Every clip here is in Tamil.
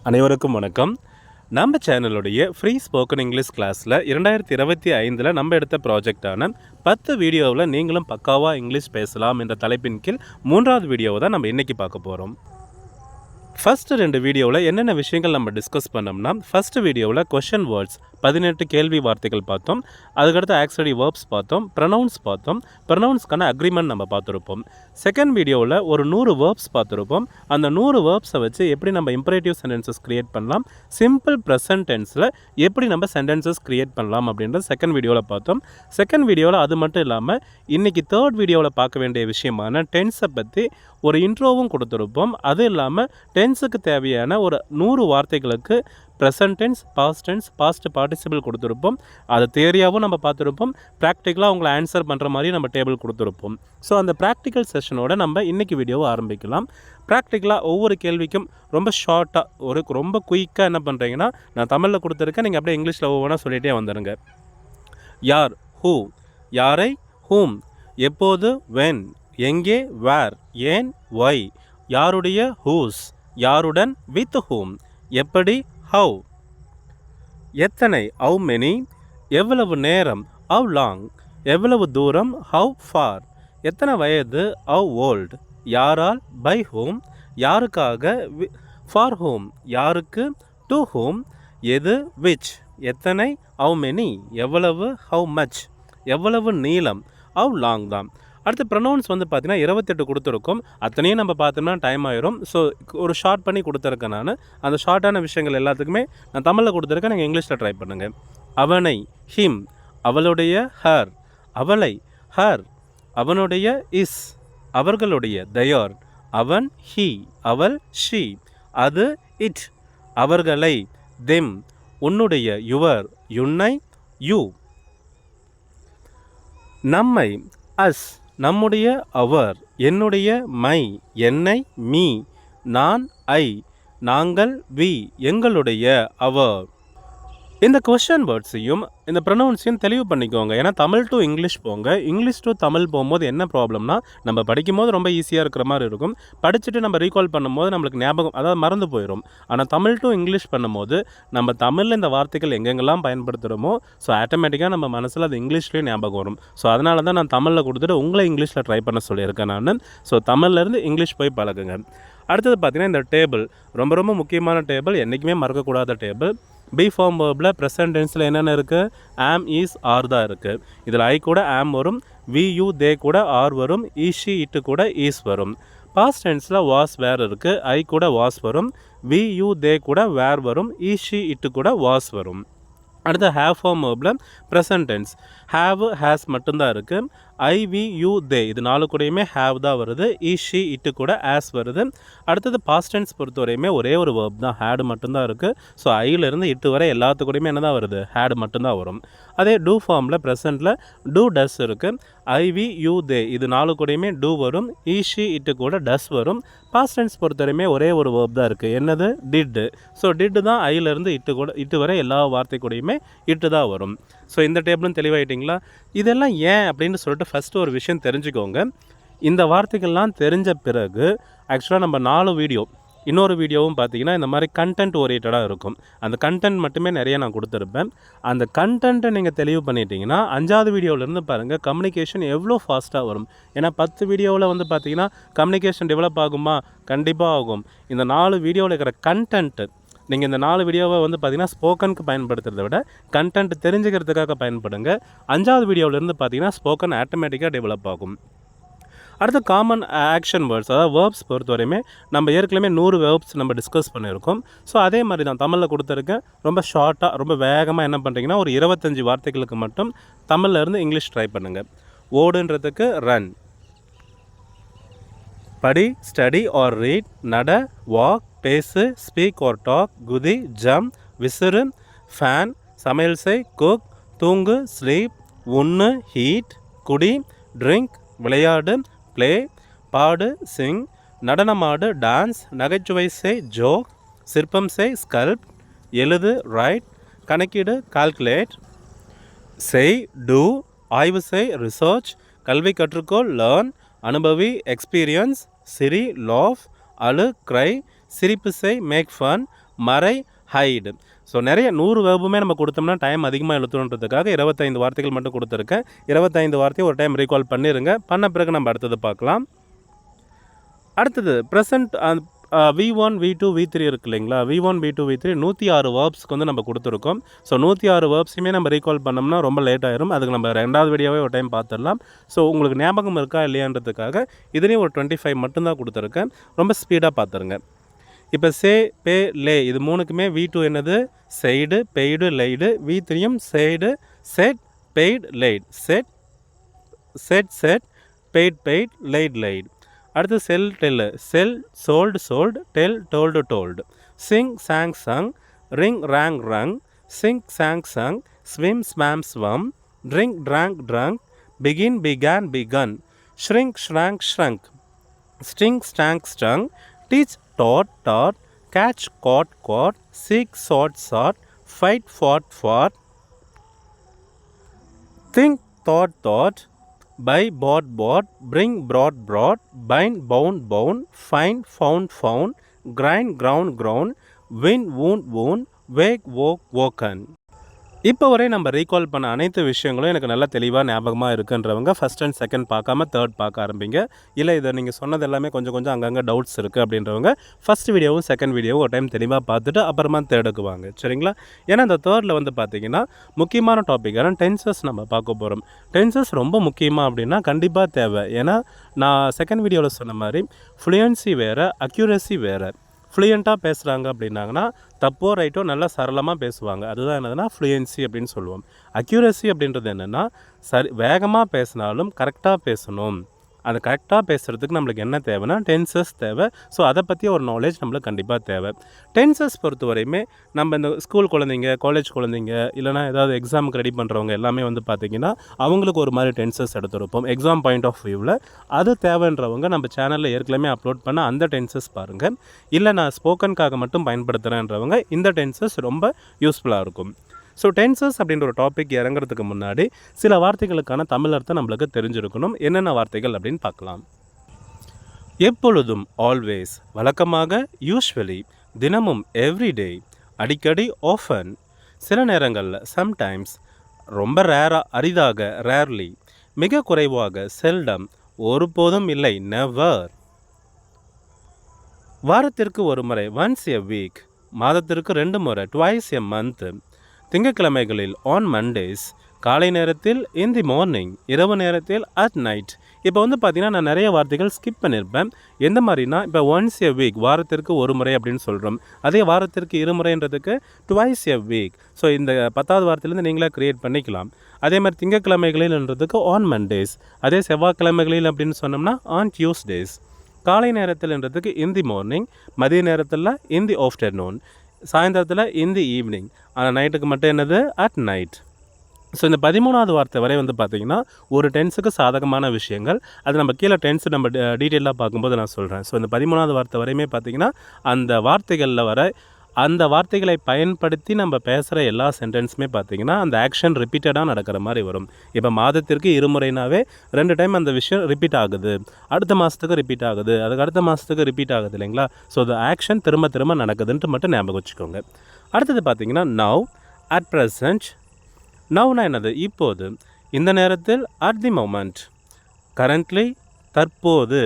அனைவருக்கும் வணக்கம். நம்ம சேனலுடைய ஃப்ரீ ஸ்போக்கன் இங்கிலீஷ் கிளாஸில் 2025 நம்ம எடுத்த ப்ராஜெக்டான 10 வீடியோவில் நீங்களும் பக்காவாக இங்கிலீஷ் பேசலாம் என்ற தலைப்பின் கீழ் 3வது வீடியோவை தான் நம்ம இன்றைக்கி பார்க்க போகிறோம். ஃபஸ்ட்டு 2 வீடியோவில் என்னென்ன விஷயங்கள் நம்ம டிஸ்கஸ் பண்ணோம்னா, ஃபஸ்ட்டு வீடியோவில் கொஷன் வேர்ட்ஸ் 18 கேள்வி வார்த்தைகள் பார்த்தோம். அதுக்கடுத்து ஆக்சரி வேர்ப்ஸ் பார்த்தோம், ப்ரொனவுன்ஸ் பார்த்தோம், ப்ரொனவுன்ஸ்க்கான அக்ரிமெண்ட் நம்ம பார்த்துருப்போம். செகண்ட் வீடியோவில் ஒரு 100 வேர்ப்ஸ் பார்த்துருப்போம். அந்த 100 வேர்ப்ஸை வச்சு எப்படி நம்ம இம்பரேட்டிவ் சென்டென்சஸ் க்ரியேட் பண்ணலாம், சிம்பிள் ப்ரெசன்ட் டென்ஸில் எப்படி நம்ம சென்டென்சஸ் க்ரியேட் பண்ணலாம் அப்படின்றது செகண்ட் வீடியோவில் பார்த்தோம். செகண்ட் வீடியோவில் அது மட்டும் இல்லாமல் இன்றைக்கி தேர்ட் வீடியோவில் பார்க்க வேண்டிய விஷயமான டென்ஸை பற்றி ஒரு இன்ட்ரோவும் கொடுத்துருப்போம். அது இல்லாமல் டென்ஸுக்கு தேவையான ஒரு 100 வார்த்தைகளுக்கு present tense, past tense, past participle கொடுத்துருப்போம். அது தியரியாகவும் நம்ம பார்த்துருப்போம். ப்ராக்டிக்கலாக அவங்கள ஆன்சர் பண்ணுற மாதிரி நம்ம டேபிள் கொடுத்துருப்போம். ஸோ அந்த ப்ராக்டிக்கல் செஷனோட நம்ம இன்றைக்கி வீடியோவை ஆரம்பிக்கலாம். ப்ராக்டிக்கலாக ஒவ்வொரு கேள்விக்கும் ரொம்ப ஷார்ட்டாக ரொம்ப குயிக்காக என்ன பண்ணுறீங்கன்னா, நான் தமிழில் கொடுத்துருக்கேன், நீங்கள் அப்படியே இங்கிலீஷில் ஒவ்வொன்றா சொல்லிகிட்டே வந்துடுங்க. யார், ஹூ, யாரை, ஹூம், எப்போது, வென், எங்கே, வேர், ஏன், ஒய், யாருடைய, ஹூஸ், யாருடன், வித் ஹூம், எப்படி, ஹவ், எத்தனை, ஹவ் மெனி, எவ்வளவு நேரம், ஹவ் லாங், எவ்வளவு தூரம், ஹவ் ஃபார், எத்தனை வயது, ஹவ் ஓல்ட், யாரால், பை ஹூம், யாருக்காக, ஃபார் ஹூம், யாருக்கு, டு ஹூம், எது, விச், எத்தனை, ஹவ் மெனி, எவ்வளவு, ஹவ் மச், எவ்வளவு நீளம், ஹவ் லாங் தான். அடுத்து ப்ரொனவுன்ஸ் பார்த்தீங்கன்னா 28 கொடுத்துருக்கோம். அத்தனையும் நம்ம பார்த்தோம்னா டைம் ஆயிரும். ஸோ ஒரு ஷார்ட் பண்ணி கொடுத்துருக்கேன் நான். அந்த ஷார்ட்டான விஷயங்கள் எல்லாத்துக்குமே நான் தமிழில் கொடுத்துருக்கேன், நீங்கள் இங்கிலீஷில் ட்ரை பண்ணுங்கள். அவனை, ஹிம், அவளுடைய, ஹர், அவளை, ஹர், அவனுடைய, இஸ், அவர்களுடைய, தயார், அவன், ஹி, அவள், ஷி, அது, இட், அவர்களை, தெம், உன்னுடைய, யுவர், யுன்னை, யூ, நம்மை, அஸ், நம்முடைய, அவர், என்னுடைய, மை, என்னை, மீ, நான், ஐ, நாங்கள், வி, எங்களுடைய, அவர். இந்த கொஷன் வேர்ட்ஸையும் இந்த ப்ரொனவுன்ஸையும் தெளிவு பண்ணிக்கோங்க. ஏன்னா தமிழ் டு இங்கிலீஷ் போங்க. இங்கிலீஷ் டு தமிழ் போகும்போது என்ன ப்ராப்ளம்னா, நம்ம படிக்கும் போது ரொம்ப ஈஸியாக இருக்கிற மாதிரி இருக்கும். படிச்சுட்டு நம்ம ரீகால் பண்ணும்போது நம்மளுக்கு ஞாபகம், அதாவது மறந்து போயிடும். ஆனால் தமிழ் டு இங்கிலீஷ் பண்ணும்போது நம்ம தமிழில் இந்த வார்த்தைகள் எங்கெங்கெல்லாம் பயன்படுத்துகிறோமோ, ஸோ ஆட்டோமேட்டிக்காக நம்ம மனசில் அது இங்கிலீஷ்லேயும் ஞாபகம் வரும். ஸோ அதனால தான் நான் தமிழில் கொடுத்துட்டு உங்களை இங்கிலீஷில் ட்ரை பண்ண சொல்லியிருக்கேன் நான். ஸோ தமிழ்லேருந்து இங்கிலீஷ் போய் பழகுங்க. அடுத்தது பார்த்திங்கன்னா இந்த டேபிள் ரொம்ப ரொம்ப முக்கியமான டேபிள், என்றைக்குமே மறக்கக்கூடாத டேபிள். பி ஃபார்ம் வேர்பில் ப்ரெசன்ட் டென்ஸில் என்னென்ன இருக்குது, ஆம், ஈஸ், ஆர் தான் இருக்குது. இதில் ஐ கூட ஆம் வரும், வி, யூ, தே கூட ஆர் வரும், ஈஷி, இட்டு கூட ஈஸ் வரும். பாஸ்ட் டென்ஸில் வாஸ், வேர் இருக்குது. ஐ கூட வாஸ் வரும், வி, யூ, தே கூட வேர் வரும், ஈஷி, இட்டு கூட வாஸ் வரும். அடுத்து ஹேவ் ஃபார்ம் வேர்பில் ப்ரெசன்ட் டென்ஸ் ஹேவ், ஹேஸ் மட்டும்தான் இருக்குது. ஐ, வி, யூ, தே இது 4 கூடயுமே ஹேவ் தான் வருது. ஈஷி, இட்டு கூட ஆஸ் வருது. அடுத்தது பாஸ்ட் டென்ஸ் பொறுத்தவரையுமே ஒரே ஒரு வேர்ப் தான், ஹேடு மட்டும்தான் இருக்குது. ஸோ ஐலேருந்து இட்டு வரை எல்லாத்து கூடயுமே என்ன தான் வருது, ஹேடு மட்டும்தான் வரும். அதே டூ ஃபார்மில் ப்ரெசென்ட்டில் டூ, டஸ் இருக்குது. ஐ, வி, யூ, தே இது 4 கூடயுமே டூ வரும். ஈஷி, இட்டு கூட டஸ் வரும். பாஸ்ட் டென்ஸ் பொறுத்தவரையுமே ஒரே ஒரு வேர்ப் தான் இருக்குது, என்னது, டிட்டு. ஸோ டிட்டு தான் ஐலேருந்து இட்டு வரை எல்லா வார்த்தை கூடயுமே இட்டு தான் வரும். ஸோ இந்த டேபிளும் தெளிவாயிட்டிங்களா? இதெல்லாம் ஏன் அப்படின்னு சொல்லிட்டு ஃபஸ்ட்டு ஒரு விஷயம் தெரிஞ்சுக்கோங்க. இந்த வார்த்தைகள்லாம் தெரிஞ்ச பிறகு ஆக்சுவலாக நம்ம 4 வீடியோ, இன்னொரு வீடியோவும் பார்த்திங்கன்னா இந்த மாதிரி கண்டென்ட் ஓரியன்டாக இருக்கும். அந்த கண்டென்ட் மட்டுமே நிறைய நான் கொடுத்துருப்பேன். அந்த கண்டென்ட்டை நீங்கள் தெளிவு பண்ணிட்டீங்கன்னா 5வது வீடியோவிலேருந்து பாருங்கள் கம்யூனிகேஷன் எவ்வளோ ஃபாஸ்ட்டாக வரும். ஏன்னா 10 வீடியோவில் பார்த்திங்கன்னா கம்யூனிகேஷன் டெவலப் ஆகுமா? கண்டிப்பாக ஆகும். இந்த 4 வீடியோவில் இருக்கிற கண்டென்ட்டு நீங்கள் இந்த 4 வீடியோவை பார்த்திங்கன்னா ஸ்போக்கனுக்கு பயன்படுத்துறதை விட கண்டென்ட் தெரிஞ்சுக்கிறதுக்காக பயன்படுங்க. 5வது வீடியோவிலேருந்து பார்த்திங்கன்னா ஸ்போக்கன் ஆட்டோமேட்டிக்காக டெவலப் ஆகும். அடுத்து காமன் ஆக்ஷன் வேர்ட்ஸ், அதாவது வேர்ப்ஸ் பொறுத்தவரையுமே நம்ம ஏற்கனவே 100 வேர்ப்ஸ் நம்ம டிஸ்கஸ் பண்ணியிருக்கோம். ஸோ அதே மாதிரி தான் தமிழில் கொடுத்துருக்கேன். ரொம்ப ஷார்ட்டாக ரொம்ப வேகமாக என்ன பண்ணுறீங்கன்னா ஒரு 25 வார்த்தைகளுக்கு மட்டும் தமிழில் இருந்து இங்கிலீஷ் ட்ரை பண்ணுங்கள். ஓடுன்றதுக்கு ரன், படி, ஸ்டடி ஆர் ரீட், நட, வாக், பேசு, ஸ்பீக் ஆர் டாக், குதி, ஜம்ப், விசிறு, ஃபேன், சமையல் செய், குக், தூங்கு, ஸ்லீப், உண்ணு, ஹீட், குடி, ட்ரிங்க், விளையாடு, ப்ளே, பாடு, சிங், நடனமாடு, டான்ஸ், நகைச்சுவை செய், ஜோக், சிற்பம் செய், ஸ்கல்ப், எழுது, ரைட், கணக்கீடு, கால்குலேட், செய், டூ, ஆய்வு செய், ரிசர்ச், கல்வி கற்றுக்கொள், லேர்ன், அனுபவி, எக்ஸ்பீரியன்ஸ், சிரி, லாஃப், அழு, க்ரை, சிரிப்பு செய் மேக் ஃபன், மறை ஹைடு. ஸோ நிறைய 100 வேர்புமே நம்ம கொடுத்தோம்னா டைம் அதிகமாக எழுத்துன்றதுக்காக 25 வார்த்தைகள் மட்டும் கொடுத்துருக்கேன். 25 வார்த்தையை ஒரு டைம் ரீகால் பண்ணிடுங்க. பண்ண பிறகு நம்ம அடுத்தது பார்க்கலாம். அடுத்தது ப்ரெசன்ட் V1, V2, V3 இருக்கு இல்லைங்களா? V1, V2, V3 106 வேர்ப்ஸ்க்கு வந்து நம்ம கொடுத்துருக்கோம். ஸோ 106 வேர்ப்ஸுமே நம்ம ரீகால் பண்ணோம்னா ரொம்ப லேட் ஆயிரும். அதுக்கு நம்ம 2வது வீடியோவே ஒரு டைம் பார்த்துடலாம். ஸோ உங்களுக்கு ஞாபகம் இருக்கா இல்லையான்றதுக்காக இதுலேயும் ஒரு 25 மட்டும்தான் கொடுத்துருக்கேன். ரொம்ப ஸ்பீடாக பார்த்துருங்க. இப்போ சே, பே, லே இது 3க்குமே V2 என்னது? Said, paid, laid. V3யும் said, said, paid, laid. Said, paid, laid, laid. அடுத்து sell, tell. Sell, sold, tell, told. Sing, sang, sung. Ring, rang, rung. Sing, sang, sung. Swim, swam, swum. Drink, drank. Begin, begun. Shrink, shrunk. Sting, stung. Teach, taught. Catch, caught. Seek, sought. Fight, fought. Think, thought. Buy, bought. Bring, brought. Bind, bound. Find, found. Grind, ground. Win, wound. Wake, woken. இப்போ வரை நம்ம ரீகால் பண்ண அனைத்து விஷயங்களும் எனக்கு நல்லா தெளிவாக ஞாபகமாக இருக்குன்றவங்க ஃபஸ்ட் அண்ட் செகண்ட் பார்க்காம தேர்ட் பார்க்க ஆரம்பிங்க. இல்லை இதை நீங்கள் சொன்னது எல்லாமே கொஞ்சம் அங்கங்கே டவுட்ஸ் இருக்குது அப்படின்றவங்க ஃபஸ்ட் வீடியோவும் செகண்ட் வீடியோவும் ஒரு டைம் தெளிவாக பார்த்துட்டு அப்புறமா தேர்டுக்கு வாங்க, சரிங்களா? ஏன்னா இந்த தேர்டில் வந்து பார்த்திங்கன்னா முக்கியமான டாப்பிக்கான டென்சஸ் நம்ம பார்க்க போகிறோம். டென்சஸ் ரொம்ப முக்கியமாக அப்படின்னா கண்டிப்பாக தேவை. ஏன்னா நான் செகண்ட் வீடியோவில் சொன்ன மாதிரி ஃப்ளூயன்சி வேறு, அக்யூரசி வேறு. ஃப்ளூயண்ட்டாக பேசுகிறாங்க அப்படின்னாங்கன்னா தப்போ ரைட்டோ நல்லா சரளமாக பேசுவாங்க. அதுதான் என்னதுன்னா ஃப்ளூயன்சி அப்படின்னு சொல்லுவோம். அக்யூரசி அப்படின்றது என்னென்னா வேகமாக பேசினாலும் கரெக்டாக பேசணும். அது கரெக்டாக பேசுகிறதுக்கு நம்மளுக்கு என்ன தேவைன்னா டென்சஸ் தேவை. ஸோ அதை பற்றி ஒரு நாலேஜ் நம்மளுக்கு கண்டிப்பாக தேவை. டென்சஸ் பொறுத்த வரையுமே நம்ம இந்த ஸ்கூல் குழந்தைங்க, காலேஜ் குழந்தைங்க, இல்லைனா ஏதாவது எக்ஸாமுக்கு ரெடி பண்ணுறவங்க எல்லாமே வந்து பார்த்திங்கன்னா அவங்களுக்கு ஒரு மாதிரி டென்சஸ் எடுத்துருப்போம் எக்ஸாம் பாயிண்ட் ஆஃப் வியூவில். அது தேவைன்றவங்க நம்ம சேனலில் ஏற்கனவே அப்லோட் பண்ண அந்த டென்சஸ் பாருங்கள். இல்லை நான் ஸ்போக்கனுக்காக மட்டும் பயன்படுத்துகிறேன்றவங்க இந்த டென்சஸ் ரொம்ப யூஸ்ஃபுல்லாக இருக்கும். ஸோ டென்சஸ் அப்படின்ற ஒரு டாபிக் இறங்குறதுக்கு முன்னாடி சில வார்த்தைகளுக்கான தமிழ் அர்த்தம் நம்மளுக்கு தெரிஞ்சிருக்கணும். என்னென்ன வார்த்தைகள் அப்படின்னு பார்க்கலாம். எப்பொழுதும், ஆல்வேஸ், வழக்கமாக, யூஸ்வலி, தினமும், எவ்ரிடே, அடிக்கடி, ஆஃபன், சில நேரங்களில், சம்டைம்ஸ், ரொம்ப ரேராக, அரிதாக, ரேர்லி, மிக குறைவாக, செல்டம், ஒருபோதும் இல்லை, நெவர். வாரத்திற்கு ஒரு முறை, ஒன்ஸ் எ வீக். மாதத்திற்கு 2 முறை, ட்வைஸ் எ மந்த். திங்கட்கிழமைகளில், ஆன் மண்டேஸ். காலை நேரத்தில், இன் தி மார்னிங். இரவு நேரத்தில், அட் நைட். இப்போ வந்து பார்த்திங்கன்னா நான் நிறைய வார்த்தைகள் ஸ்கிப் பண்ணியிருப்பேன். எந்த மாதிரினா இப்போ ஒன்ஸ் எ வீக் வாரத்திற்கு ஒரு முறை அப்படின்னு சொல்கிறோம். அதே வாரத்திற்கு 2 முறைன்றதுக்கு ட்வைஸ் எ வீக். ஸோ இந்த 10வது வார்த்தையிலேருந்து நீங்களே க்ரியேட் பண்ணிக்கலாம். அதே மாதிரி திங்கட்கிழமைகளில்ன்றதுக்கு ஆன் மண்டேஸ். அதே செவ்வாய்க்கிழமைகளில் அப்படின்னு சொன்னோம்னா ஆன் டியூஸ்டேஸ். காலை நேரத்தில்ன்றதுக்கு இன் தி மார்னிங். மதிய நேரத்தில் இன் தி ஆஃப்டர்நூன். சாயந்தரத்தில் இன் தி ஈவினிங். ஆனால் நைட்டுக்கு மட்டும் என்னது? At night. ஸோ இந்த 13வது வார்த்தை வரை வந்து பார்த்திங்கன்னா ஒரு டென்ஸுக்கு சாதகமான விஷயங்கள். அது நம்ம கீழே டென்ஸ் நம்ம டீட்டெயிலாக பார்க்கும்போது நான் சொல்கிறேன். ஸோ இந்த 13வது வார்த்தை வரையுமே பார்த்திங்கன்னா அந்த வார்த்தைகளில் வர அந்த வார்த்தைகளை பயன்படுத்தி நம்ம பேசுகிற எல்லா சென்டென்ஸுமே பார்த்திங்கன்னா அந்த ஆக்ஷன் ரிப்பீட்டடாக நடக்கிற மாதிரி வரும். இப்போ மாதத்திற்கு 2 முறைனாவே 2 டைம் அந்த விஷயம் ரிப்பீட் ஆகுது. அடுத்த மாதத்துக்கு ரிப்பீட் ஆகுது. அதுக்கு அடுத்த மாதத்துக்கு ரிப்பீட் ஆகுது இல்லைங்களா? ஸோ அந்த ஆக்ஷன் திரும்ப நடக்குதுன்ட்டு மட்டும் ஞாபகம் வச்சுக்கோங்க. அடுத்தது பார்த்திங்கன்னா நவ், அட் ப்ரெசன்ட். நவ்னா என்னது? இப்போது, இந்த நேரத்தில், அட் தி மொமெண்ட், கரண்ட்லி, தற்போது.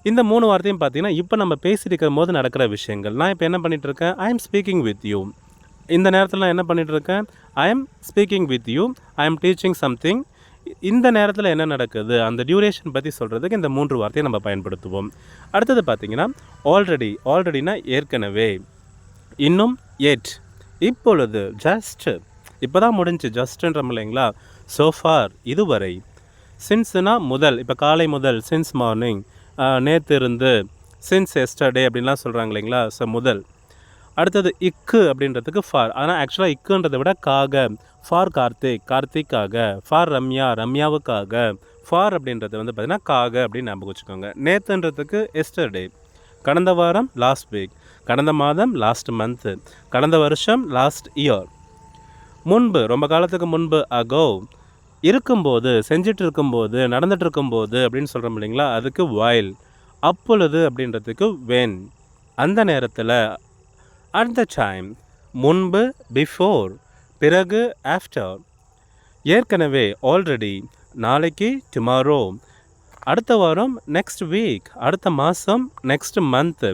இந்த 3 வார்த்தையும் பார்த்திங்கன்னா இப்போ நம்ம பேசியிருக்கும் போது நடக்கிற விஷயங்கள். நான் இப்போ என்ன பண்ணிகிட்ருக்கேன்? I am speaking with you. இந்த நேரத்தில் நான் என்ன பண்ணிகிட்ருக்கேன்? I am speaking with you. I am teaching something. இந்த நேரத்தில் என்ன நடக்குது அந்த டியூரேஷன் பற்றி சொல்கிறதுக்கு இந்த 3 வார்த்தையை நம்ம பயன்படுத்துவோம். அடுத்தது பார்த்திங்கன்னா ஆல்ரெடினா ஏற்கனவே, இன்னும், எட், இப்பொழுது, ஜஸ்ட், இப்போ தான் முடிஞ்சு, ஜஸ்ட்ன்றோம் இல்லைங்களா? சோஃபார், இதுவரை. சின்ஸ்னா முதல், இப்போ காலை முதல், சின்ஸ் மார்னிங். நேற்று இருந்து, சின்ஸ் எஸ்டர்டே அப்படின்லாம் சொல்கிறாங்க இல்லைங்களா? ஸோ முதல். அடுத்தது இக்கு அப்படின்றதுக்கு ஃபார். ஆனால் ஆக்சுவலாக இக்குன்றதை விட காக. ஃபார் கார்த்திக்காக. ஃபார் ரம்யாவுக்காக. ஃபார் அப்படின்றது வந்து பார்த்திங்கன்னா காக அப்படின்னு ஞாபகம் வச்சுக்கோங்க. நேற்றுன்றதுக்கு எஸ்டர்டே. கடந்த வாரம், லாஸ்ட் வீக். கடந்த மாதம், லாஸ்ட் மந்த்து. கடந்த வருஷம், லாஸ்ட் இயர். முன்பு, ரொம்ப காலத்துக்கு முன்பு, அகோ. இருக்கும்போது, செஞ்சிட்டு இருக்கும்போது, நடந்துட்டு இருக்கும்போது அப்படின்னு சொல்கிறோம் இல்லைங்களா? அதுக்கு வைல். அப்பொழுது அப்படின்றதுக்கு வென். அந்த நேரத்தில், அட் த டைம் முன்பு, பிஃபோர் பிறகு, ஆஃப்டர் ஏற்கனவே, ஆல்ரெடி நாளைக்கு, டுமாரோ அடுத்த வாரம், நெக்ஸ்ட் வீக் அடுத்த மாதம், நெக்ஸ்ட் மந்த்து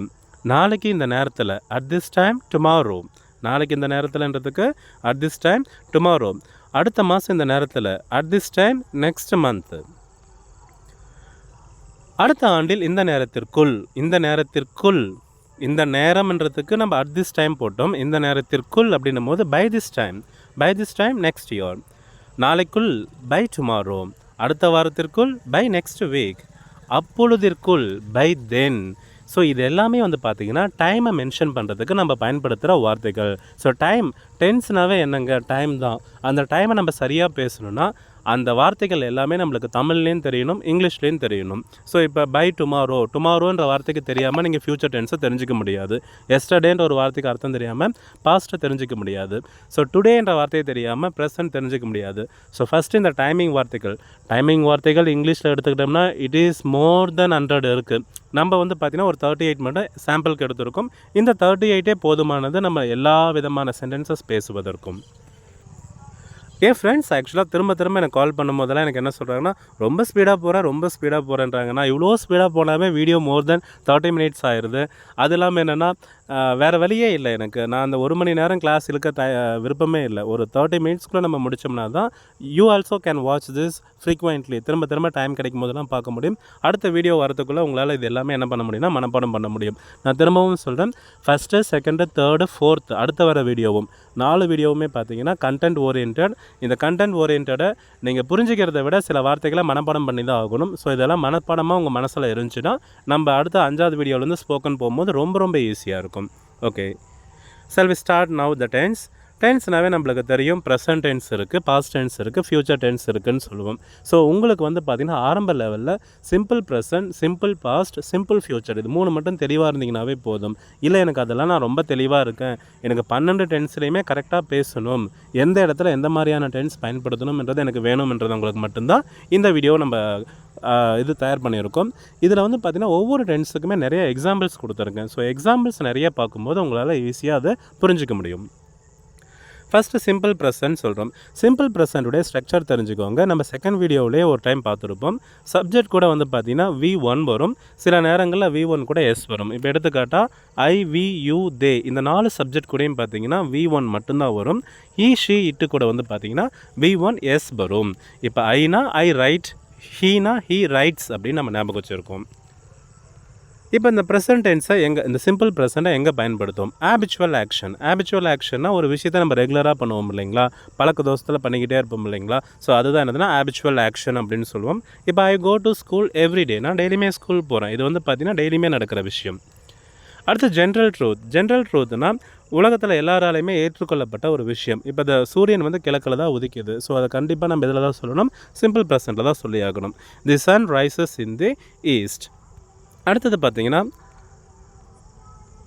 நாளைக்கு இந்த நேரத்தில், அட் திஸ் டைம், டுமாரோ நாளைக்கு இந்த நேரத்தில்ன்றதுக்கு அட் திஸ் டைம், டுமாரோ அடுத்த மாதம் இந்த நேரத்தில், at this time, next month அடுத்த ஆண்டில் இந்த நேரத்திற்குள், இந்த நேரத்திற்குள் இந்த நேரம்ன்றதுக்கு நம்ம அட் திஸ் டைம் போட்டோம். இந்த நேரத்திற்குள் அப்படின்னும் போது by this time next year, நாளைக்குள் பை டுமாரோ, அடுத்த வாரத்திற்குள் பை நெக்ஸ்ட் வீக், அப்பொழுதிற்குள் பை தென். ஸோ இது எல்லாமே வந்து பார்த்திங்கன்னா டைமை மென்ஷன் பண்ணுறதுக்கு நம்ம பயன்படுத்துகிற வார்த்தைகள். ஸோ டைம், டென்ஸ்னாவே என்னங்க, டைம் தான். அந்த டைமை நம்ம சரியாக பேசணுன்னா அந்த வார்த்தைகள் எல்லாமே நம்மளுக்கு தமிழ்லேயும் தெரியணும், இங்கிலீஷ்லேயும் தெரியணும். ஸோ இப்போ பை டுமாரோன்ற வார்த்தைக்கு தெரியாமல் நீங்கள் ஃப்யூச்சர் டென்ஸை தெரிஞ்சிக்க முடியாது. எஸ்டர்டேன்ற ஒரு வார்த்தைக்கு அர்த்தம் தெரியாமல் பாஸ்ட்டை தெரிஞ்சிக்க முடியாது. ஸோ டுடேன்ற வார்த்தையை தெரியாமல் ப்ரெசன்ட் தெரிஞ்சிக்க முடியாது. ஸோ ஃபஸ்ட்டு இந்த டைமிங் வார்த்தைகள் இங்கிலீஷில் எடுத்துக்கிட்டோம்னா இட் இஸ் மோர் தென் 100 இருக்குது. நம்ம வந்து பார்த்திங்கன்னா ஒரு 38 மட்டும் சாம்பிளுக்கு எடுத்திருக்கோம். இந்த 38 போதுமானது நம்ம எல்லா விதமான சென்டென்சஸ் பேசுவதற்கும். என் ஃப்ரெண்ட்ஸ் ஆக்சுவலாக திரும்ப எனக்கு கால் பண்ணும் போதெல்லாம் எனக்கு என்ன சொல்கிறாங்கன்னா, ரொம்ப ஸ்பீடாக போகிறேன்றாங்கன்னா, இவ்வளோ ஸ்பீடாக போனாமே வீடியோ மோர் தென் 30 மினிட்ஸ் ஆயிடுது. அது இல்லாமல் என்னென்னா வேறு வழியே இல்லை எனக்கு. நான் அந்த 1 மணி நேரம் கிளாஸ் இருக்க விருப்பமே இல்லை. ஒரு 30 மினிட்ஸ்க்குள்ளே நம்ம முடித்தோம்னா தான் you also can watch this frequently. திரும்ப டைம் கிடைக்கும் போதெல்லாம் பார்க்க முடியும். அடுத்த வீடியோ வரதுக்குள்ளே உங்களால் இது எல்லாமே என்ன பண்ண முடியும்னா மனப்பாடம் பண்ண முடியும். நான் திரும்பவும் சொல்கிறேன், ஃபஸ்ட்டு, செகண்டு, தேர்டு, ஃபோர்த்து அடுத்த வர வீடியோவும் 4 வீடியோவுமே பார்த்தீங்கன்னா கண்டென்ட் ஓரியன்ட். இந்த கண்டென்ட் ஓரியன்டை நீங்கள் புரிஞ்சிக்கிறத விட சில வார்த்தைகளை மனப்பாடம் பண்ணி தான் ஆகணும். ஸோ இதெல்லாம் மனப்பாடமாக உங்கள் மனசில் இருந்துச்சுன்னா நம்ம அடுத்த 5வது வீடியோவிலேருந்து ஸ்போக்கன் போகும்போது ரொம்ப ஈஸியாக இருக்கும். Okay, shall we start now the tense? டென்ஸ்னாவே நம்மளுக்கு தெரியும், ப்ரெசன்ட் டென்ஸ் இருக்குது, பாஸ்ட் டென்ஸ் இருக்குது, ஃப்யூச்சர் டென்ஸ் இருக்குதுன்னு சொல்லுவோம். ஸோ உங்களுக்கு வந்து பார்த்திங்கன்னா ஆரம்ப லெவலில் simple present, simple past, simple future இது 3 மட்டும் தெளிவாக இருந்தீங்கன்னாவே போதும். இல்லை எனக்கு அதெல்லாம் நான் ரொம்ப தெளிவாக இருக்கேன், எனக்கு 12 டென்ஸ்லேயுமே கரெக்டாக பேசணும், எந்த இடத்துல எந்த மாதிரியான டென்ஸ் பயன்படுத்தணும்ன்றது எனக்கு வேணும்ன்றது உங்களுக்கு மட்டும்தான் இந்த வீடியோ நம்ம இது தயார் பண்ணியிருக்கோம். இதில் வந்து பார்த்திங்கன்னா ஒவ்வொரு டென்ஸுக்குமே நிறைய எக்ஸாம்பிள்ஸ் கொடுத்துருக்கேன். ஸோ எக்ஸாம்பிள்ஸ் நிறைய பார்க்கும்போது உங்களால் ஈஸியாக அதை புரிஞ்சிக்க முடியும். ஃபஸ்ட்டு சிம்பிள் ப்ரெசன்ட் சொல்கிறோம். சிம்பிள் ப்ரெசன்ட்டுடைய ஸ்ட்ரக்சர் தெரிஞ்சுக்கோங்க. நம்ம செகண்ட் வீடியோவிலே ஒரு டைம் பார்த்துருப்போம். சப்ஜெக்ட் கூட வந்து பார்த்திங்கன்னா V1 வரும், சில நேரங்களில் V1 கூட S வரும். இப்போ எடுத்துக்காட்டால் I, we, you, they இந்த 4 சப்ஜெக்ட் கூடயும் பார்த்திங்கன்னா V1 மட்டும்தான் வரும். he, she, it கூட வந்து பார்த்திங்கன்னா V1 S வரும். இப்போ Aina I write, Heena he writes அப்படின்னு நம்ம ஞாபகம் வச்சுருக்கோம். இப்போ இந்த ப்ரெசன்ட் டென்ஸை இந்த சிம்பிள் ப்ரெசண்ட்டை எங்கே பயன்படுத்தும்? ஆபிச்சுவல் ஆக்ஷன்னா ஒரு விஷயத்தை நம்ம ரெகுலராக பண்ணுவோம் இல்லைங்களா, பழக்க தோசத்தில் பண்ணிக்கிட்டே இருப்போம் இல்லைங்களா. ஸோ அதுதான் என்னதுன்னா ஆபிச்சுவல் ஆக்ஷன் அப்படின்னு சொல்லுவோம். இப்போ ஐ கோ டு ஸ்கூல் எவ்ரிடே, நான் டெய்லியுமே ஸ்கூல் போகிறேன். இது வந்து பார்த்திங்கன்னா டெய்லியுமே நடக்கிற விஷயம். அடுத்து ஜென்ரல் ட்ரூத்னா உலகத்தில் எல்லாராலையுமே ஏற்றுக்கொள்ளப்பட்ட ஒரு விஷயம். இப்போ இந்த சூரியன் வந்து கிழக்கில் தான் உதிக்குது. ஸோ அதை கண்டிப்பாக நம்ம இதில் தான் சொல்லணும், சிம்பிள் ப்ரெசண்ட்டில் தான் சொல்லி ஆகணும். The sun rises in the east. அடுத்தது பார்த்திங்கன்னா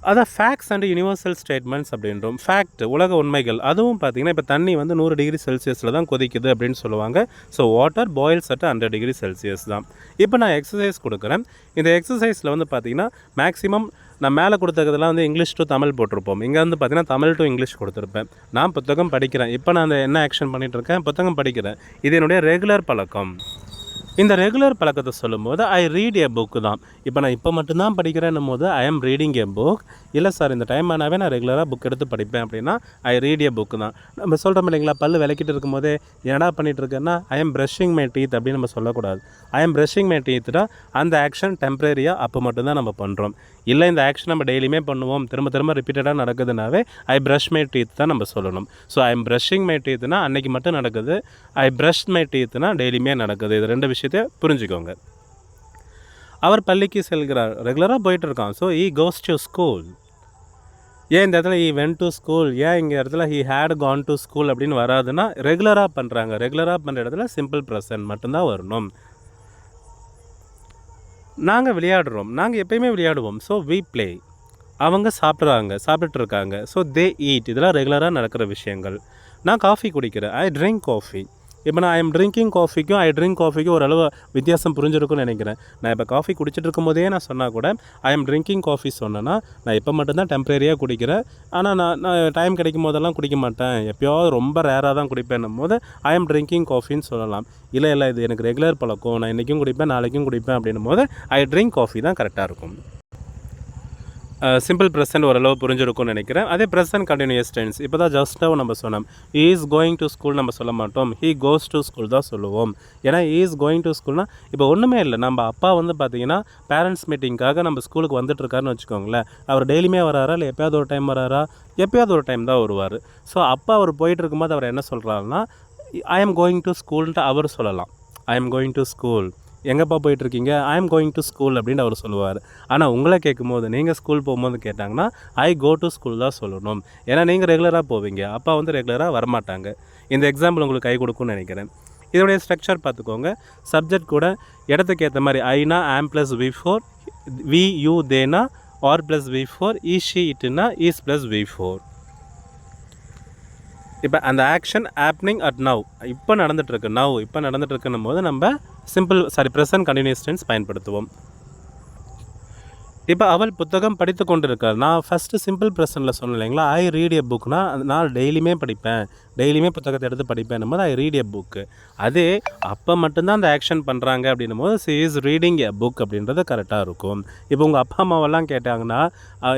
அதான் ஃபேக்ட்ஸ் அண்ட் யூனிவர்சல் ஸ்டேட்மெண்ட்ஸ் அப்படின்றோம். ஃபேக்ட் உலக உண்மைகள். அதுவும் பார்த்திங்கன்னா இப்போ தண்ணி வந்து 100 டிகிரி செல்சியஸில் தான் கொதிக்குது அப்படின்னு சொல்லுவாங்க. So water boils at 100 degree Celsius தான். இப்போ நான் எக்ஸசைஸ் கொடுக்குறேன். இந்த எக்ஸசைஸில் வந்து பார்த்திங்கன்னா மேக்ஸிமம் நான் மேலே கொடுத்ததெல்லாம் வந்து இங்கிலீஷ் டு தமிழ் போட்டிருப்போம். இங்கே வந்து பார்த்திங்கன்னா தமிழ் டு இங்கிலீஷ் கொடுத்துருப்பேன். நான் புத்தகம் படிக்கிறேன். இப்போ நான் என்ன ஆக்ஷன் பண்ணிகிட்ருக்கேன், புத்தகம் படிக்கிறேன். இது என்னுடைய ரெகுலர் பழக்கம். இந்த ரெகுலர் பழக்கத்தை சொல்லும்போது ஐ ரீட் எ புக் தான். இப்போ நான் இப்போ மட்டும்தான் படிக்கிறேன்னும் போது ஐ எம் ரீடிங் எ புக். இல்லை சார் இந்த டைம் ஆனாவே நான் ரெகுலராக புக் எடுத்து படிப்பேன் அப்படின்னா ஐ ரீட் எ புக் தான். நம்ம சொல்கிறோம் இல்லைங்களா, பல் விளக்கிட்டு இருக்கும்போதே என்னடா பண்ணிகிட்டு இருக்கேன்னா ஐ எம் ப்ரஷிங் மை டீத் அப்படின்னு நம்ம சொல்லக்கூடாது. ஐ எம் ப்ரஷிங் மை டீத்னா அந்த ஆக்ஷன் டெம்ப்ரரியாக அப்போ மட்டும்தான் நம்ம பண்ணுறோம். இல்லை இந்த ஆக்ஷன் நம்ம டெய்லியுமே பண்ணுவோம், திரும்ப ரிப்பீட்டடாக நடக்குதுனாவே ஐ ப்ரஷ் மை டீத் தான் நம்ம சொல்லணும். So I am brushing my டீத்னா அன்றைக்கி மட்டும் நடக்குது, ஐ ப்ரஷ் மை டீத்னா டெய்லியுமே நடக்குது. இது 2 விஷயத்தை புரிஞ்சுக்கோங்க. அவர் பள்ளிக்கு செல்கிறார், ரெகுலராக போயிட்டு இருக்கான். So he goes to school. ஏன் இந்த இடத்துல he went to school, ஏன் இங்கே இடத்துல he had gone to school அப்படின்னு வராதுன்னா ரெகுலராக பண்ணுறாங்க. ரெகுலராக பண்ணுற இடத்துல சிம்பிள் ப்ரெசன்ட் மட்டும்தான் வரணும். நாங்கள் விளையாடுறோம், நாங்கள் எப்பயுமே விளையாடுவோம். So we play. அவங்க சாப்பிட்டுட்டு இருக்காங்க. So they eat. இதெல்லாம் ரெகுலராக நடக்கிற விஷயங்கள். நான் காஃபி குடிக்கிறேன், ஐ ட்ரிங்க் காஃபி. இப்போ நான் ஐ எம் ட்ரிங்கிங் காஃபிக்கும் ஐ ட்ரிங்க் காஃபிக்கும் ஓரளவு வித்தியாசம் புரிஞ்சிருக்கும்னு நினைக்கிறேன். நான் இப்போ காஃபி குடிச்சிட்டு இருக்கும்போதே நான் சொன்னால் கூட ஐ எம் ட்ரிங்கிங் காஃபி சொன்னேன்னா நான் இப்போ மட்டும்தான் டெம்பரரியாக குடிக்கிறேன். ஆனால் நான் டைம் கிடைக்கும் போதெல்லாம் குடிக்க மாட்டேன், எப்போயாவது ரொம்ப ரேராக தான் குடிப்பேன்னும் போது ஐ எம் ட்ரிங்கிங் காஃபின்னு சொல்லலாம். இல்லை இது எனக்கு ரெகுலர் பழக்கம், நான் இன்றைக்கும் குடிப்பேன் நாளைக்கும் குடிப்பேன் அப்படின்னும் போது ஐ ட்ரிங்க் காஃபி தான் கரெக்டாக இருக்கும். சிம்பிள் ப்ரெசன்ட் ஓரளவு புரிஞ்சிருக்கும்னு நினைக்கிறேன். அதே ப்ரெசன்ட் கண்டினியூஸ் டென்ஸ் இப்போ தான் ஜஸ்ட்டாக நம்ம சொன்னோம். He is going to school நம்ம சொல்ல மாட்டோம், ஹீ கோஸ் டு ஸ்கூல் தான் சொல்லுவோம். ஏன்னா ஹீ இஸ் கோயிங் டு ஸ்கூல்னால் இப்போ ஒன்றுமே இல்லை, நம்ம அப்பா வந்து பார்த்திங்கன்னா பேரண்ட்ஸ் மீட்டிங்காக நம்ம ஸ்கூலுக்கு வந்துட்டுருக்காருன்னு வச்சுக்கோங்களேன். அவர் டெய்லியுமே வராரா இல்லை எப்போயாவது ஒரு டைம் வராரா? எப்போயாவது ஒரு டைம் தான் வருவார். ஸோ அப்பா அவர் போயிட்டு இருக்கும்போது அவர் என்ன சொல்கிறாருன்னா ஐ எம் கோயிங் டு ஸ்கூல்ன்ட்டு அவர் சொல்லலாம். I am going to school, எங்கேப்பா போயிட்டுருக்கீங்க? I am going to school அப்படின்னு அவர் சொல்லுவார். ஆனால் உங்களை கேட்கும்போது நீங்கள் ஸ்கூல் போகும்போது கேட்டாங்கன்னா ஐ கோ டு ஸ்கூல் தான் சொல்லணும். ஏன்னா நீங்கள் ரெகுலராக போவீங்க, அப்பா வந்து ரெகுலராக வரமாட்டாங்க. இந்த எக்ஸாம்பிள் உங்களுக்கு கை கொடுக்கும்னு நினைக்கிறேன். இதோடைய ஸ்ட்ரக்சர் பார்த்துக்கோங்க. சப்ஜெக்ட் கூட இடத்துக்கு ஏற்ற மாதிரி ஐனா am plus V4, we you தேனா are plus V4, he she இட்டுனா ஈஸ் ப்ளஸ் V4. இப்போ அந்த ஆக்ஷன் ஹேப்னிங் அட் நவ், இப்போ நடந்துட்டுருக்குன்னும் போது நம்ம ப்ரெசன்ட் கண்டினியூஸ் டென்ஸ் பயன்படுத்துவோம். இப்போ அவள் புத்தகம் படித்து கொண்டு இருக்கார். நான் ஃபஸ்ட்டு சிம்பிள் ப்ரெசன்ட்டில் சொன்னேன் இல்லைங்களா, ஐ ரீட் எ புக்னா நான் டெய்லியுமே புத்தகத்தை எடுத்து படிப்பேன் போது ஐ ரீட் எ புக்கு. அதே அப்போ மட்டும்தான் அந்த ஆக்ஷன் பண்ணுறாங்க அப்படின்னும் போது C is reading a book அப்படின்றது கரெக்டாக இருக்கும். இப்போ உங்கள் அப்பா அம்மாவெல்லாம் கேட்டாங்கன்னா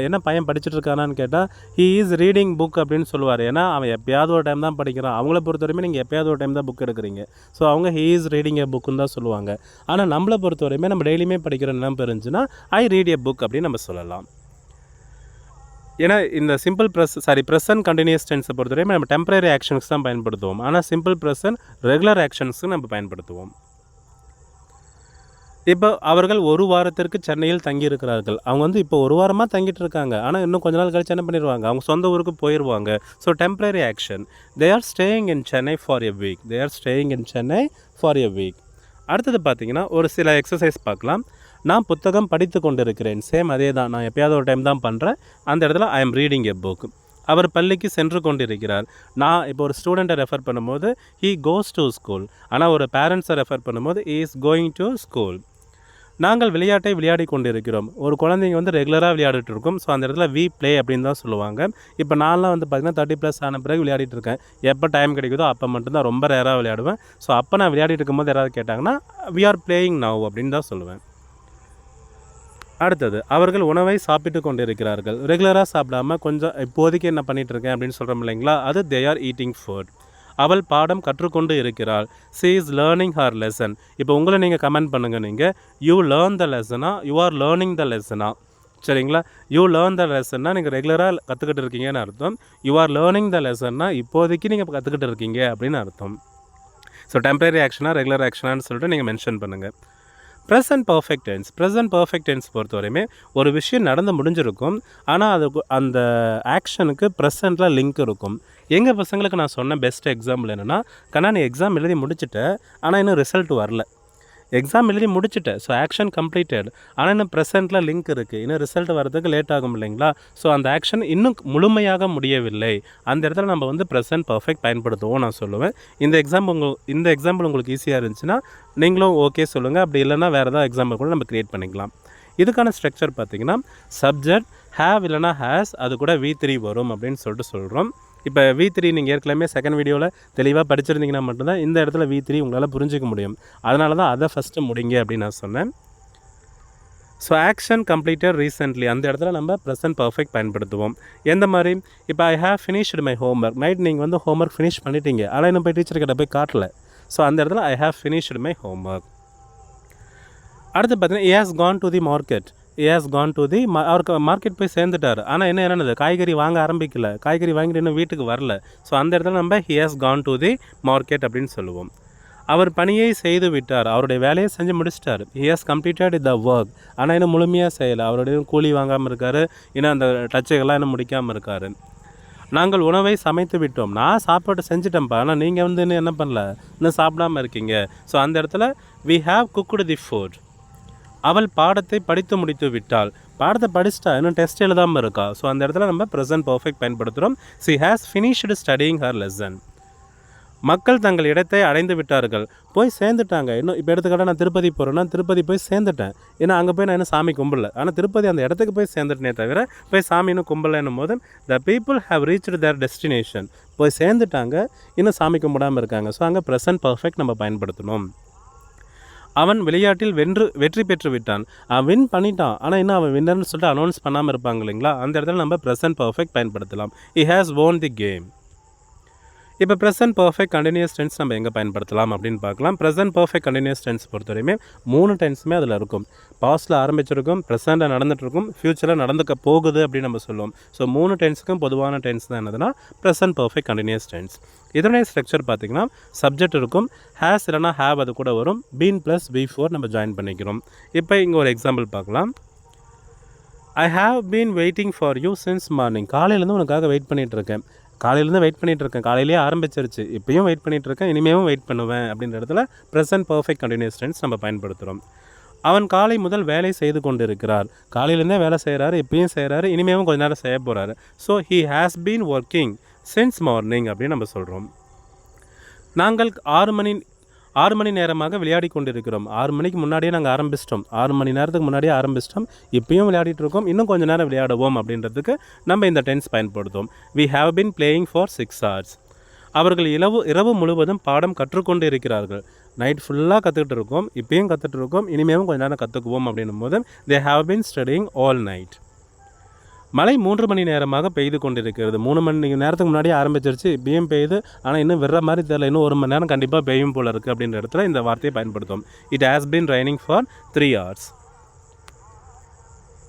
என்ன பையன் படிச்சுட்டு இருக்கானான்னு கேட்டால் ஹீ இஸ் ரீடிங் புக் அப்படின்னு சொல்லுவார். ஏன்னா அவன் எப்போயாவது ஒரு டைம் தான் படிக்கிறான். அவங்கள பொறுத்தவரையுமே நீங்கள் எப்போயாவது ஒரு டைம் தான் புக் எடுக்கிறீங்க. ஸோ அவங்க ஹீ இஸ் ரீடிங் எ புக்குன்னு தான் சொல்லுவாங்க. ஆனால் நம்மளை பொறுத்தவரையுமே நம்ம டெய்லியுமே படிக்கிற நினைப்பு இருந்துச்சுன்னா ஐ ரீட் எ புக் அப்படின்னு நம்ம சொல்லலாம். ஏன்னா இந்த ப்ரெசன்ட் கண்டினியூஸ் டென்ஸை பொறுத்தவரைக்கும் நம்ம டெம்பரரி ஆக்ஷன்ஸ் தான் பயன்படுத்துவோம். ஆனால் சிம்பிள் ப்ரெசன்ட் ரெகுலர் ஆக்ஷன்ஸுக்கு நம்ம பயன்படுத்துவோம். இப்போ அவர்கள் ஒரு வாரத்திற்கு சென்னையில் தங்கியிருக்கிறார்கள். அவங்க வந்து இப்போ ஒரு வாரமாக தங்கிட்டு இருக்காங்க. ஆனால் இன்னும் கொஞ்ச நாள் கழிச்சு என்ன பண்ணிடுவாங்க, அவங்க சொந்த ஊருக்கு போயிடுவாங்க. So temporary action, they are staying in Chennai for a week. அடுத்தது பார்த்திங்கன்னா ஒரு சில எக்ஸசைஸ் பார்க்கலாம். நான் புத்தகம் படித்து கொண்டிருக்கிறேன். சேம் அதே தான், நான் எப்போயாவது ஒரு டைம் தான் பண்ணுறேன். அந்த இடத்துல I am reading a book. அவர் பள்ளிக்கு சென்று கொண்டிருக்கிறார். நான் இப்போ ஒரு ஸ்டூடெண்ட்டை ரெஃபர் பண்ணும்போது ஹீ கோஸ் டு ஸ்கூல். ஆனால் ஒரு பேரண்ட்ஸை ரெஃபர் பண்ணும்போது he is going to school. நாங்கள் விளையாட்டை விளையாடி கொண்டிருக்கிறோம். ஒரு குழந்தைங்க வந்து ரெகுலராக விளையாடிட்டு இருக்கும். ஸோ அந்த இடத்துல வி ப்ளே அப்படின்னு தான் சொல்லுவாங்க. இப்போ நான்லாம் வந்து பார்த்திங்கன்னா 30+ ஆன பிறகு விளையாடிட்டு இருக்கேன். எப்போ டைம் கிடைக்குதோ அப்போ மட்டும்தான், ரொம்ப ரேராக விளையாடுவேன். ஸோ அப்போ நான் விளையாடிட்டு இருக்கும்போது யாராவது கேட்டாங்கன்னா வி ஆர் பிளேயிங் நவ் அப்படின்னு தான் சொல்லுவேன். அடுத்தது அவர்கள் உணவை சாப்பிட்டு கொண்டிருக்கிறார்கள். ரெகுலராக சாப்பிடாம கொஞ்சம் இப்போதைக்கு என்ன பண்ணிகிட்டு இருக்கேன் அப்படின்னு சொல்கிறோம் இல்லைங்களா, அது தே ஆர் ஈட்டிங் ஃபுட். அவள் பாடம் கற்றுக்கொண்டு இருக்கிறாள். She is learning her lesson. இப்போ உங்களை நீங்கள் கமெண்ட் பண்ணுங்கள், நீங்கள் யூ லேர்ன் த லெசனா யூ ஆர் லேர்னிங் த லெசனா? சரிங்களா, யூ லேர்ன் த லெசன்னா நீங்கள் ரெகுலராக கற்றுக்கிட்டு இருக்கீங்கன்னு அர்த்தம். யூ ஆர் லேர்னிங் த லெசன்னா இப்போதைக்கு நீங்கள் கற்றுக்கிட்டு இருக்கீங்க அப்படின்னு அர்த்தம். ஸோ டெம்பரரி ஆக்ஷனாக ரெகுலர் ஆக்ஷனான்னு சொல்லிட்டு நீங்கள் மென்ஷன் பண்ணுங்கள். ப்ரெசன்ட் பர்ஃபெக்ட் டென்ஸ் பொறுத்தவரையுமே ஒரு விஷயம் நடந்து முடிஞ்சிருக்கும். ஆனால் அதுக்கு அந்த ஆக்ஷனுக்கு ப்ரெசண்ட்டில் லிங்க் இருக்கும். எங்கள் பசங்களுக்கு நான் சொன்ன பெஸ்ட் எக்ஸாம்பிள் என்னென்னா, கண்ணா நீ எக்ஸாம் எழுதி முடிச்சுட்ட, ஆனால் இன்னும் ரிசல்ட் வரல. எக்ஸாம் எழுதி முடிச்சுட்டேன், ஸோ ஆக்ஷன் கம்ப்ளீட்டட். ஆனால் இன்னும் ப்ரெசென்ட்டில் லிங்க் இருக்குது, இன்னும் ரிசல்ட் வரதுக்கு லேட் ஆகும் இல்லைங்களா. ஸோ அந்த ஆக்ஷன் இன்னும் முழுமையாக முடியவில்லை. அந்த இடத்துல நம்ம வந்து ப்ரெசென்ட் பர்ஃபெக்ட் பயன்படுத்துவோம் நான் சொல்லுவேன். இந்த எக்ஸாம்பிள் உங்களுக்கு ஈஸியாக இருந்துச்சுன்னா நீங்களும் ஓகே சொல்லுங்கள். அப்படி இல்லைனா வேறு ஏதாவது எக்ஸாம்பிள் கூட நம்ம க்ரியேட் பண்ணிக்கலாம். இதுக்கான ஸ்ட்ரக்சர் பார்த்திங்கன்னா சப்ஜெக்ட் ஹேவ் இல்லைனா ஹேஸ், அது கூட V3 வரும் அப்படின்னு சொல்கிறோம். இப்போ V3 நீங்கள் ஏற்கனவே செகண்ட் வீடியோவில் தெளிவாக படிச்சிருந்தீங்கன்னா மட்டும்தான் இந்த இடத்துல V3 உங்களால் புரிஞ்சிக்க முடியும். அதனால தான் அதை ஃபஸ்ட்டு முடிங்க அப்படின்னு நான் சொன்னேன். ஸோ ஆக்ஷன் கம்ப்ளீட்டட் ரீசெண்ட்லி, அந்த இடத்துல நம்ம ப்ரெசன்ட் பர்ஃபெக்ட் பயன்படுத்துவோம். எந்த மாதிரி, இப்போ I have finished my homework. Night நீங்கள் வந்து ஹோம்ஒர்க் ஃபினிஷ் பண்ணிட்டீங்க, ஆனால் இன்னும் போய் டீச்சர்கிட்ட போய் காட்டல. ஸோ அந்த இடத்துல I have finished my homework. அடுத்து பார்த்தீங்கன்னா he has gone to the market. அவருக்கு மார்க்கெட் போய் சேர்ந்துட்டார். ஆனால் என்னது, காய்கறி வாங்க ஆரம்பிக்கல, காய்கறி வாங்கிட்டு இன்னும் வீட்டுக்கு வரல. ஸோ அந்த இடத்துல நம்ம he has gone to the market அப்படின்னு சொல்லுவோம். அவர் பணியை செய்து விட்டார், அவருடைய வேலையை செஞ்சு முடிச்சிட்டார். he has completed the work. ஆனால் இன்னும் முழுமையாக செய்யலை, அவருடைய கூலி வாங்காமல் இருக்கார், இன்னும் அந்த டச்சுகள்லாம் இன்னும் முடிக்காமல் இருக்கார். நாங்கள் உணவை சமைத்து விட்டோம். நான் சாப்பாடு செஞ்சுட்டேன்ப்பா, ஆனால் நீங்கள் வந்து இன்னும் என்ன பண்ணல, இன்னும் சாப்பிடாமல் இருக்கீங்க. ஸோ அந்த இடத்துல we have cooked the food. அவள் பாடத்தை படித்து முடித்து விட்டாள். பாடத்தை படிச்சிட்டா, இன்னும் டெஸ்ட் எழுதாமல் இருக்கா. ஸோ அந்த இடத்துல நம்ம ப்ரெசன்ட் பர்ஃபெக்ட் பயன்படுத்துகிறோம். she has finished studying her lesson. மக்கள் தங்கள் இடத்தை அடைந்து விட்டார்கள். போய் சேர்ந்துட்டாங்க. இன்னும் இப்போ எடுத்துக்காட்டாக நான் திருப்பதி போகிறேன்னா திருப்பதி போய் சேர்ந்துட்டேன். ஏன்னா அங்கே போய் நான் இன்னும் சாமி கும்பல. ஆனால் திருப்பதி அந்த இடத்துக்கு போய் சேர்ந்துட்டனே தவிர போய் சாமி இன்னும் கும்பலன்னும் போது the people have reached their destination. போய் சேர்ந்துட்டாங்க, இன்னும் சாமி கும்பிடாமல் இருக்காங்க. ஸோ அங்கே ப்ரெசன்ட் பர்ஃபெக்ட் நம்ம பயன்படுத்தணும். அவன் விளையாட்டில் வெற்றி பெற்று விட்டான். அவன் வின் பண்ணிட்டான், ஆனால் இன்னும் அவன் வின்னர்னு சொல்லிட்டு அனௌன்ஸ் பண்ணாமல் இருப்பாங்க இல்லைங்களா, அந்த இடத்துல நம்ம ப்ரெசன்ட் பர்ஃபெக்ட் பயன்படுத்தலாம். He has won the game. இப்போ ப்ரெசன்ட் பர்ஃபெக்ட் கண்டினியூஸ் டென்ஸ் நம்ம எங்கே பயன்படுத்தலாம் அப்படின்னு பார்க்கலாம். ப்ரெசன்ட் பர்ஃபெக்ட் கண்டினியூஸ் டென்ஸ் பொறுத்தவரையுமே 3 டென்ஸுமே அதில் இருக்கும். பாஸ்ட்டில் ஆரம்பிச்சிருக்கும், ப்ரெசென்ட்டில் நடந்துகிட்ருக்கும், ஃப்யூச்சரில் நடந்துக்க போகுது அப்படின்னு நம்ம சொல்லுவோம். ஸோ 3 டென்ஸுக்கும் பொதுவான டென்ஸ் தான் என்னதுன்னா ப்ரெசன்ட் பர்ஃபெக்ட் கண்டினியூஸ் டென்ஸ். இதனுடைய ஸ்ட்ரக்சர் பார்த்திங்கன்னா சப்ஜெக்ட் இருக்கும், ஹேஸ் இல்லைனா ஹேவ் அது கூட வரும், பீன் ப்ளஸ் V4 நம்ம ஜாயின் பண்ணிக்கிறோம். இப்போ இங்கே ஒரு எக்ஸாம்பிள் பார்க்கலாம். I have been waiting for you since morning. காலையிலேருந்து உனக்காக வெயிட் பண்ணிகிட்ருக்கேன். காலையிலேயே ஆரம்பிச்சிருச்சு, இப்பயும் வெயிட் பண்ணிகிட்ருக்கேன், இனிமேலும் வெயிட் பண்ணுவேன் அப்படின்ற இடத்துல ப்ரெசன்ட் பர்ஃபெக்ட் கண்டினியூஸ் டென்ஸ் நம்ம பயன்படுத்துகிறோம். அவன் காலை முதல் வேலை செய்து கொண்டு இருக்கிறார். காலையிலேருந்தே வேலை செய்கிறாரு, இப்பயும் செய்கிறாரு, இனிமேலும் கொஞ்ச நேரம் செய்ய போகிறாரு. So he has been working since morning அப்படின்னு நம்ம சொல்கிறோம். நாங்கள் 6 மணி நேரமாக விளையாடி கொண்டிருக்கிறோம். 6 மணிக்கு முன்னாடியே நாங்கள் ஆரம்பிச்சிட்டோம். 6 மணி நேரத்துக்கு முன்னாடியே ஆரம்பிச்சிட்டோம், இப்பயும் விளையாடிட்டு இருக்கோம், இன்னும் கொஞ்சம் நேரம் விளையாடுவோம் அப்படின்றதுக்கு நம்ம இந்த டென்ஸ் பயன்படுத்துவோம். We have been playing for 6 hours. அவர்கள் இரவு முழுவதும் பாடம் கற்றுக்கொண்டு இருக்கிறார்கள். நைட் ஃபுல்லாக கற்றுக்கிட்டு இருக்கோம், இப்பயும் கற்றுட்டு இருக்கோம், இனிமேலும் கொஞ்சம் நேரம் கற்றுக்குவோம் அப்படின்னும் போது they have been studying all night. மழை 3 மணி நேரமாக பெய்து கொண்டிருக்கிறது. 3 மணி நேரத்துக்கு முன்னாடியே ஆரம்பிச்சிருச்சு, இப்பயும் பெய்யுது, ஆனால் இன்னும் விடுற மாதிரி தெரியல, இன்னும் 1 மணி நேரம் கண்டிப்பாக பெய்யும் போல இருக்குது அப்படின்ற இடத்துல இந்த வார்த்தையை பயன்படுத்தும். It has been raining for 3 hours.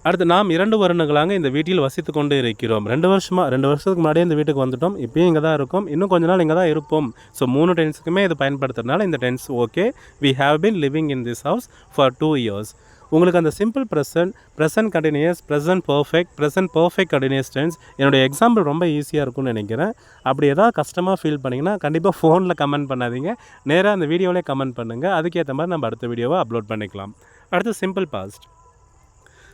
அடுத்து, நாம் 2 வருடங்களாக இந்த வீட்டில் வசித்து கொண்டு இருக்கிறோம். 2 வருஷத்துக்கு முன்னாடியே இந்த வீட்டுக்கு வந்துட்டோம், இப்பயும் இங்கே தான் இருக்கோம், இன்னும் கொஞ்ச நாள் இங்கே தான் இருப்போம். ஸோ 3 டென்ஸுக்குமே இது பயன்படுத்துறதுனால இந்த tense okay. We have been living in this house for 2 years. உங்களுக்கு அந்த simple present continuous, present perfect continuous tense என்னுடைய எக்ஸாம்பிள் ரொம்ப ஈஸியாக இருக்கும்னு நினைக்கிறேன். அப்படி ஏதாவது கஷ்டமாக ஃபீல் பண்ணிங்கன்னா கண்டிப்பாக ஃபோனில் கமெண்ட் பண்ணாதீங்க, நேராக அந்த வீடியோவிலே கமெண்ட் பண்ணுங்கள். அதுக்கேற்ற மாதிரி நம்ம அடுத்த வீடியோவை அப்லோட் பண்ணிக்கலாம். அடுத்து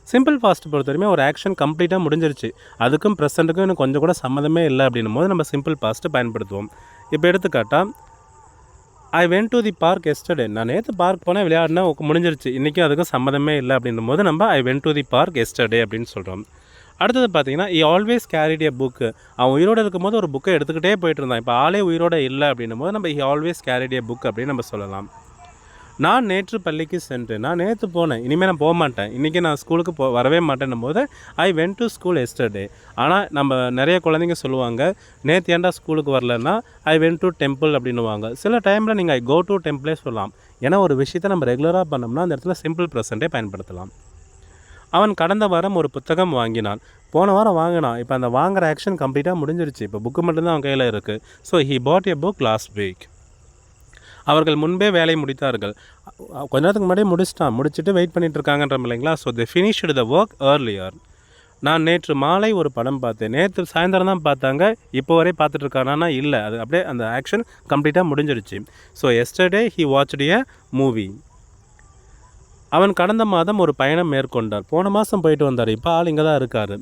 சிம்பிள் பாஸ்ட் பொறுத்தவரைமே ஒரு ஆக்ஷன் கம்ப்ளீட்டாக முடிஞ்சிருச்சு, அதுக்கும் ப்ரெசண்ட்டுக்கும் இன்னும் கொஞ்சம் கூட சம்மந்தமே இல்லை அப்படின்னும் போது நம்ம சிம்பிள் பாஸ்ட்டு பயன்படுத்துவோம். இப்போ எடுத்துக்காட்டால் I went to the park yesterday. நான் நேற்று பார்க் போனால் விளையாடினா முடிஞ்சிருச்சு, இன்றைக்கும் அதுக்கும் சம்மந்தமே இல்லை அப்படின்னும் போது நம்ம ஐ went to the park yesterday அப்படின்னு சொல்கிறோம். அடுத்தது பார்த்திங்கன்னா ஈ ஆல்வேஸ் கேரிட் எ புக்கு. அவன் உயிரோடு இருக்கும்போது ஒரு புக்கை எடுத்துக்கிட்டே போயிட்டு இருந்தான், இப்போ ஆளே உயிரோடு இல்லை அப்படின்னும் போது நம்ம ஈ ஆல்வேஸ் கேரிட் எ புக் அப்படின்னு நம்ம சொல்லலாம். நான் நேற்று பள்ளிக்கு சென்றேன். நான் நேற்று போனேன், இனிமேல் நான் போக மாட்டேன், இன்றைக்கி நான் ஸ்கூலுக்கு வரவே மாட்டேன்னும் போது ஐ வென்ட் டு ஸ்கூல் எஸ்டர்டே. ஆனால் நம்ம நிறைய குழந்தைங்க சொல்லுவாங்க, நேற்று ஏன்டா ஸ்கூலுக்கு வரலன்னா ஐ வென்ட் டு டெம்பிள் அப்படின்னுவாங்க. சில டைமில் நீங்கள் ஐ கோ டு டெம்பிளே சொல்லலாம். ஏன்னா ஒரு விஷயத்தை நம்ம ரெகுலராக பண்ணோம்னா அந்த இடத்துல சிம்பிள் ப்ரெசென்ட்டே பயன்படுத்தலாம். அவன் கடந்த வாரம் ஒரு புத்தகம் வாங்கினான். போன வாரம் வாங்கினான், இப்போ அந்த வாங்குகிற ஆக்ஷன் கம்ப்ளீட்டாக முடிஞ்சிருச்சு, இப்போ புக்கு மட்டும்தான் அவன் கையில் இருக்குது. So he bought a book last week. அவர்கள் முன்பே வேலை முடித்தார்கள். கொஞ்ச நேரத்துக்கு முன்னாடியே முடிச்சுட்டு வெயிட் பண்ணிட்டு இருக்காங்கன்ற இல்லைங்களா. So they finished the work earlier. நான் நேற்று மாலை ஒரு படம் பார்த்தேன். நேற்று சாயந்தரம் தான் பார்த்தாங்க, இப்போ வரை பார்த்துட்ருக்கானா? இல்லை, அது அப்படியே அந்த ஆக்ஷன் கம்ப்ளீட்டாக முடிஞ்சிருச்சு. So yesterday he watched a movie. அவன் கடந்த மாதம் ஒரு பயணம் மேற்கொண்டார். போன மாதம் போயிட்டு வந்தார், இப்போ ஆள் இங்கே தான் இருக்கார்.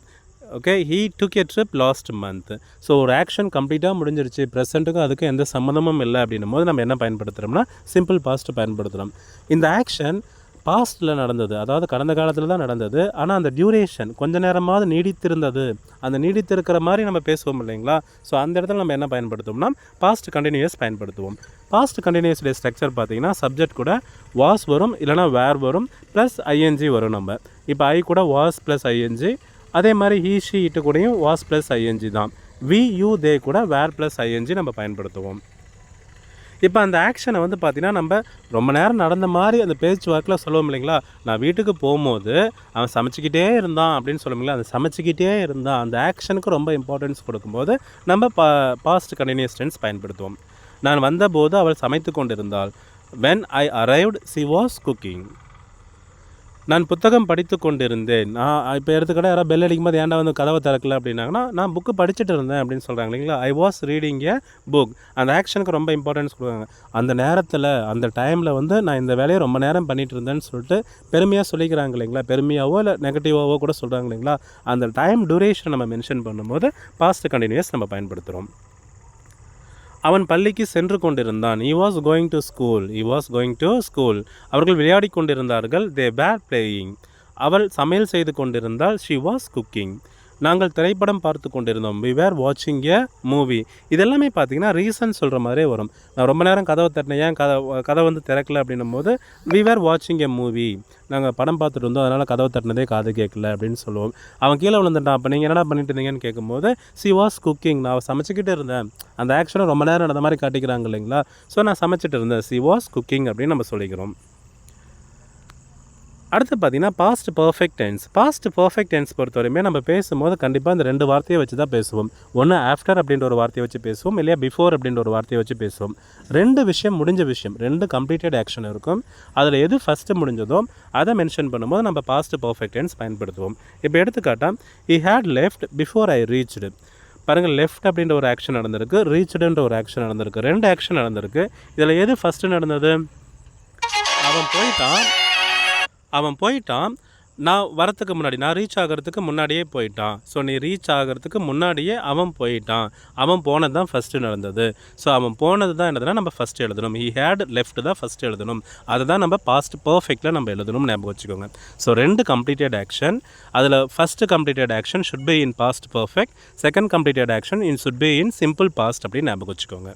Okay, he took a trip last month. So ஒரு ஆக்ஷன் கம்ப்ளீட்டாக முடிஞ்சிருச்சு, ப்ரெசென்ட்டுக்கும் அதுக்கும் எந்த சம்மந்தமும் இல்லை அப்படின்னும் போது நம்ம என்ன பயன்படுத்துகிறோம்னா சிம்பிள் பாஸ்ட் பயன்படுத்துகிறோம். இந்த ஆக்ஷன் பாஸ்ட்டில் நடந்தது, அதாவது கடந்த காலத்தில் தான் நடந்தது, ஆனால் அந்த டியூரேஷன் கொஞ்ச நேரமாவது நீடித்திருந்தது. அந்த நீடித்திருக்கிற மாதிரி நம்ம பேசுவோம் இல்லைங்களா. ஸோ அந்த இடத்துல நம்ம என்ன பயன்படுத்துவோம்னா பாஸ்ட் கண்டினியூஸ் பயன்படுத்துவோம். பாஸ்ட் கண்டினியூஸுடைய ஸ்ட்ரக்சர் பார்த்திங்கன்னா சப்ஜெக்ட் கூட வாஸ் வரும், இல்லைனா வேர் வரும், ப்ளஸ் ஐஎன்ஜி வரும். நம்ம இப்போ ஐ கூட வாஸ் ப்ளஸ் ஐஎன்ஜி, அதே மாதிரி ஹீ ஷீ இட்டு கூடயும் வாஸ் ப்ளஸ் ஐஎன்ஜி தான். வி யூ தே கூட வேர் ப்ளஸ் ஐஎன்ஜி நம்ம பயன்படுத்துவோம். இப்போ அந்த ஆக்ஷனை வந்து பார்த்திங்கன்னா நம்ம ரொம்ப நேரம் நடந்த மாதிரி அந்த பேச்சு வாக்கில் சொல்லுவோம் இல்லைங்களா. நான் வீட்டுக்கு போகும்போது அவன் சமைச்சிக்கிட்டே இருந்தான் அப்படின்னு சொல்லுவீங்களா, அந்த சமைச்சிக்கிட்டே இருந்தான் அந்த ஆக்ஷனுக்கு ரொம்ப இம்பார்ட்டன்ஸ் கொடுக்கும்போது நம்ம பாஸ்ட் கண்டினியூஸ் டென்ஸ் பயன்படுத்துவோம். நான் வந்தபோது அவள் சமைத்து கொண்டிருந்தாள். when I arrived she was cooking. நான் புத்தகம் படித்து கொண்டிருந்தேன். நான் இப்போ எடுத்துக்கிட்ட யாராவது பெல் அடிக்கும்போது ஏன்டா வந்து கதவை திறக்கல அப்படின்னாங்கன்னா நான் புக்கு படிச்சுட்டு இருந்தேன் அப்படின்னு சொல்கிறாங்க இல்லைங்களா. I was reading a book. அந்த ஆக்ஷனுக்கு ரொம்ப இம்பார்ட்டன்ஸ் கொடுக்குறாங்க. அந்த நேரத்தில் அந்த டைமில் வந்து நான் இந்த வேலையை ரொம்ப நேரம் பண்ணிகிட்டு இருந்தேன்னு சொல்லிட்டு பெருமையாக சொல்லிக்கிறாங்க இல்லைங்களா. பெருமையாவோ இல்லை நெகட்டிவாவோ கூட சொல்கிறாங்க இல்லைங்களா. அந்த டைம் டூரேஷன் நம்ம மென்ஷன் பண்ணும்போது பாஸ்ட் கண்டினியூஸ் நம்ம பயன்படுத்துகிறோம். அவன் பள்ளிக்கு சென்று கொண்டிருந்தான். he was going to school. he was going to school. அவர்கள் விளையாடி கொண்டிருந்தார்கள். they were playing. அவள் சமையல் செய்து கொண்டிருந்தாள். she was cooking. நாங்கள் திரைப்படம் பார்த்து கொண்டிருந்தோம். we were watching a movie. இதெல்லாமே பார்த்தீங்கன்னா ரீசன் சொல்கிற மாதிரியே வரும். நான் ரொம்ப நேரம் கதவை தட்டினேன், ஏன் கதை வந்து திறக்கல அப்படின்னும் போது we were watching a movie. நாங்கள் படம் பார்த்துட்டு இருந்தோம், அதனால் கதவை தட்டினதே காது கேட்கல அப்படின்னு சொல்லுவோம். அவன் கீழே விழுந்துட்டான், அப்போ நீங்கள் என்னடா பண்ணிட்டு இருந்தீங்கன்னு கேட்கும்போது she was cooking. நான் சமைச்சிக்கிட்டு இருந்தேன். அந்த ஆக்ஷனை ரொம்ப நேரம் அந்த மாதிரி காட்டிக்கிறாங்க இல்லைங்களா, ஸோ நான் சமைச்சிட்டு இருந்தேன், she was cooking அப்படின்னு நம்ம சொல்லிக்கிறோம். அடுத்து பார்த்திங்கன்னா past perfect tense. Past perfect tense பொறுத்தவரையுமே நம்ம பேசும்போது கண்டிப்பாக இந்த 2 வார்த்தையை வச்சு தான் பேசுவோம். ஒன்று ஆஃப்டர் அப்படின்ற ஒரு வார்த்தையை வச்சு பேசுவோம், இல்லையா பிஃபோர் அப்படின்ற ஒரு வார்த்தையை வச்சு பேசுவோம். 2 விஷயம் முடிஞ்ச விஷயம், 2 கம்ப்ளீட்டட் ஆக்ஷன் இருக்கும். அதில் எது ஃபஸ்ட்டு முடிஞ்சதோ அதை மென்ஷன் பண்ணும்போது நம்ம பாஸ்ட் பர்ஃபெக்ட் டென்ஸ் பயன்படுத்துவோம். இப்போ எடுத்துக்காட்டால் he had left before I reached. பாருங்கள், லெஃப்ட் அப்படின்ற ஒரு ஆக்ஷன் நடந்திருக்கு, ரீச்டுன்ற ஒரு ஆக்ஷன் நடந்திருக்கு, 2 ஆக்ஷன் நடந்திருக்கு. இதில் எது ஃபஸ்ட்டு நடந்தது? அவன் போயிட்டான், நான் வரத்துக்கு முன்னாடி, நான் ரீச் ஆகிறதுக்கு முன்னாடியே போயிட்டான். ஸோ நீ ரீச் ஆகிறதுக்கு முன்னாடியே அவன் போயிட்டான். அவன் போனது தான் ஃபஸ்ட்டு நடந்தது. ஸோ அவன் போனது தான் என்னதுன்னா நம்ம ஃபஸ்ட்டு எழுதணும். he had left தான் ஃபஸ்ட்டு எழுதணும். அதை தான் நம்ம பாஸ்ட் பர்ஃபெக்டில் நம்ம எழுதணும், ஞாபகம் வச்சுக்கோங்க. ஸோ 2 கம்ப்ளீட்டட் ஆக்ஷன், அதில் first completed action should be in past perfect, second completed action should be in simple past அப்படின்னு ஞாபகம் வச்சுக்கோங்க.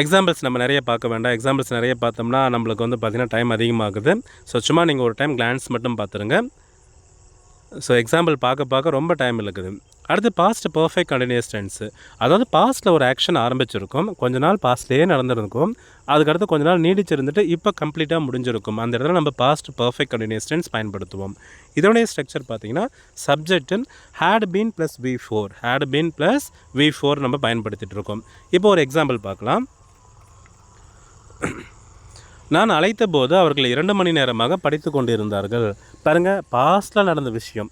எக்ஸாம்பிள்ஸ் நம்ம நிறைய பார்க்க வேண்டாம். எக்ஸாம்பிள்ஸ் நிறைய பார்த்தோம்னா நம்மளுக்கு வந்து பார்த்திங்கன்னா டைம் அதிகமாகுது. ஸோ சும்மா நீங்கள் ஒரு டைம் கிளான்ஸ் மட்டும் பார்த்துருங்க. ஸோ எக்ஸாம்பிள் பார்க்க ரொம்ப டைம் இருக்குது. அடுத்து பாஸ்ட் பர்ஃபெக்ட் கண்டினியூஸ் டென்ஸு. அதாவது பாஸ்ட்டில் ஒரு ஆக்ஷன் ஆரம்பிச்சிருக்கும், கொஞ்ச நாள் பாஸ்ட்லேயே நடந்திருக்கும், அதுக்கடுத்து கொஞ்ச நாள் நீடிச்சிருந்துட்டு இப்போ கம்ப்ளீட்டாக முடிஞ்சிருக்கும். அந்த இடத்துல நம்ம பாஸ்ட் பர்ஃபெக்ட் கண்டினியூஸ் டென்ஸ் பயன்படுத்துவோம். இதோடைய ஸ்ட்ரக்சர் பார்த்திங்கன்னா சப்ஜெக்டின் had been + V4, had been + V4 நம்ம பயன்படுத்திகிட்டு இருக்கோம். இப்போ ஒரு எக்ஸாம்பிள் பார்க்கலாம். நான் அழைத்த போது அவர்கள் 2 மணி நேரமாக படித்து கொண்டிருந்தார்கள். பாருங்கள், பாஸ்ட்டில் நடந்த விஷயம்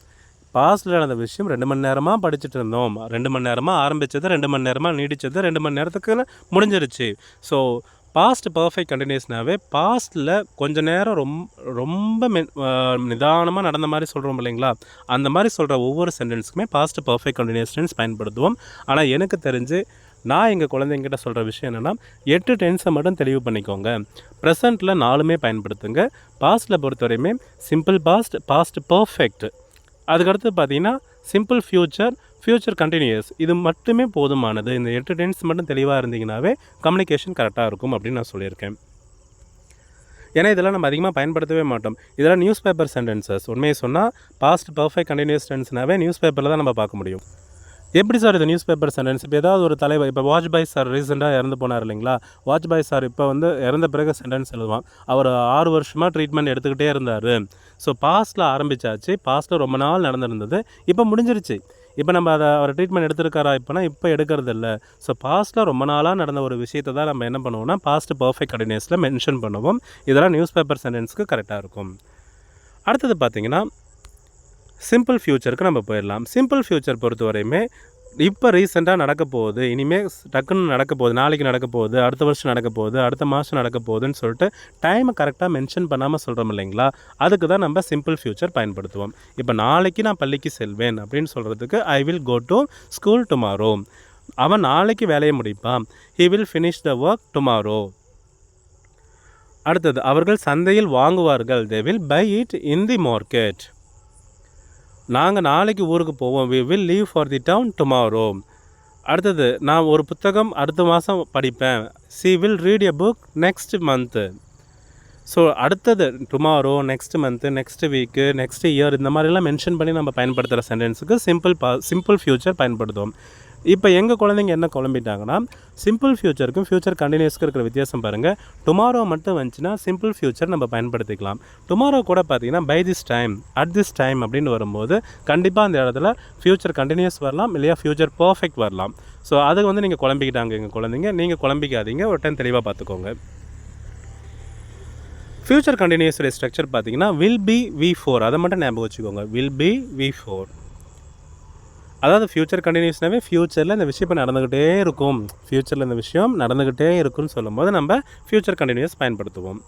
2 மணி நேரமாக படிச்சுட்டு இருந்தோம். 2 மணி நேரமாக ஆரம்பித்தது, 2 மணி நேரமாக நீடித்தது, 2 மணி நேரத்துக்கு முடிஞ்சிருச்சு. ஸோ பாஸ்ட் பர்ஃபெக்ட் கண்டினியூஸ்னாவே பாஸ்ட்டில் கொஞ்ச நேரம் ரொம்ப நிதானமாக நடந்த மாதிரி சொல்கிறோம் இல்லைங்களா, அந்த மாதிரி சொல்கிற ஒவ்வொரு சென்டென்ஸுக்குமே பாஸ்ட் பர்ஃபெக்ட் கண்டினியூஸ் டென்ஸ் பயன்படுத்துவோம். ஆனால் எனக்கு தெரிஞ்சு நான் எங்கள் குழந்தைங்கிட்ட சொல்கிற விஷயம் என்னென்னா 8 டென்ஸை மட்டும் தெளிவு பண்ணிக்கோங்க. ப்ரெசண்ட்டில் 4மே பயன்படுத்துங்க. பாஸ்ட்டில் பொறுத்தவரையுமே சிம்பிள் பாஸ்ட், பாஸ்ட் பர்ஃபெக்ட், அதுக்கடுத்து பார்த்தீங்கன்னா சிம்பிள் ஃப்யூச்சர் கண்டினியூஸ், இது மட்டுமே போதுமானது. இந்த 8 டென்ஸ் மட்டும் தெளிவாக இருந்தீங்கன்னாவே கம்யூனிகேஷன் கரெக்டாக இருக்கும் அப்படின்னு நான் சொல்லியிருக்கேன். ஏன்னா இதெல்லாம் நம்ம அதிகமாக பயன்படுத்தவே மாட்டோம். இதெல்லாம் நியூஸ் பேப்பர் சென்டென்சஸ். உண்மையை சொன்னால் பாஸ்ட் பர்ஃபெக்ட் கண்டினியூஸ் டென்ஸ்னாவே நியூஸ் பேப்பரில் தான் நம்ம பார்க்க முடியும். எப்படி சார் இது நியூஸ் பேப்பர் சென்டென்ஸ்? இப்போ ஏதாவது ஒரு தலைவர், இப்போ வாஜ்பாய் சார் ரீசெண்டாக இறந்து போனார் இல்லைங்களா, வாஜ்பாய் சார் இப்போ வந்து இறந்த பிறகு சென்டென்ஸ் எழுதுவான். அவர் 6 வருஷமாக ட்ரீட்மெண்ட் எடுத்துக்கிட்டே இருந்தார். ஸோ பாஸ்ட்டில் ஆரம்பித்தாச்சு, பாஸ்ட்டில் ரொம்ப நாள் நடந்திருந்தது, இப்போ முடிஞ்சிருச்சு. இப்போ நம்ம அவர் ட்ரீட்மெண்ட் எடுத்துருக்காரா இப்போனா? இப்போ எடுக்கிறது இல்லை. ஸோ பாஸ்ட்டில் ரொம்ப நாளாக நடந்த ஒரு விஷயத்தை தான் நம்ம என்ன பண்ணுவோம்னா பாஸ்ட் பர்ஃபெக்ட் கண்டினியூஸில் மென்ஷன் பண்ணுவோம். இதெல்லாம் நியூஸ் பேப்பர் சென்டென்ஸ்க்கு கரெக்டாக இருக்கும். அடுத்தது பார்த்திங்கன்னா சிம்பிள் ஃப்யூச்சருக்கு நம்ம போயிடலாம். சிம்பிள் ஃப்யூச்சர் பொறுத்த வரையுமே இப்போ ரீசெண்டாக நடக்க போகுது, இனிமேல் டக்குன்னு நடக்க போகுது, நாளைக்கு நடக்க போகுது, அடுத்த வருஷம் நடக்க போகுது, அடுத்த மாதம் நடக்க போகுதுன்னு சொல்லிட்டு டைமை கரெக்டாக மென்ஷன் பண்ணாமல் சொல்கிறோம் இல்லைங்களா, அதுக்கு தான் நம்ம சிம்பிள் ஃப்யூச்சர் பயன்படுத்துவோம். இப்போ நாளைக்கு நான் பள்ளிக்கு செல்வேன் அப்படின்னு சொல்கிறதுக்கு I will go to school tomorrow. அவன் நாளைக்கு வேலையை முடிப்பான், he will finish the work tomorrow. அடுத்தது அவர்கள் சந்தையில் வாங்குவார்கள், they will buy it in the market. நாங்கள் நாளைக்கு ஊருக்கு போவோம், we will leave for the town tomorrow. அடுத்தது நான் ஒரு புத்தகம் அடுத்த மாதம் படிப்பேன், she will read a book next month. So அடுத்தது tomorrow, next month, next week, next year, இந்த மாதிரிலாம் மென்ஷன் பண்ணி நம்ம பயன்படுத்துகிற சென்டென்ஸுக்கு சிம்பிள் ஃப்யூச்சர் பயன்படுத்துவோம். இப்போ எங்கள் குழந்தைங்க என்ன குழம்பிட்டாங்கன்னா, சிம்பிள் ஃப்யூச்சருக்கும் ஃப்யூச்சர் கண்டினியூஸ்க்கு இருக்கிற வித்தியாசம் பாருங்கள். டுமாரோ மட்டும் வந்துச்சுன்னா சிம்பிள் ஃப்யூச்சர் நம்ம பயன்படுத்திக்கலாம். டுமாரோ கூட பார்த்திங்கன்னா by this time, at this time அப்படின்னு வரும்போது கண்டிப்பாக அந்த இடத்துல ஃப்யூச்சர் கண்டினியூஸ் வரலாம், இல்லையா ஃப்யூச்சர் பர்ஃபெக்ட் வரலாம். ஸோ அது வந்து நீங்கள் குழம்பிக்கிட்டாங்க எங்கள் குழந்தைங்க, நீங்கள் குழம்பிக்காதீங்க, ஒரு டைம் தெளிவாக பார்த்துக்கோங்க. ஃப்யூச்சர் கண்டினியூஸோடைய ஸ்ட்ரக்சர் பார்த்திங்கன்னா வில் பி V4, அதை மட்டும் ஞாபகம் வச்சுக்கோங்க, வில் பி V4. அதாவது ஃப்யூச்சர் கண்டினியூஸ்னாவே ஃப்யூச்சரில் இந்த விஷயம் இப்போ நடந்துக்கிட்டே இருக்கும், ஃப்யூச்சரில் இந்த விஷயம் நடந்துக்கிட்டே இருக்குன்னு சொல்லும்போது நம்ம ஃப்யூச்சர் கண்டினியூஸ் பயன்படுத்துவோம்.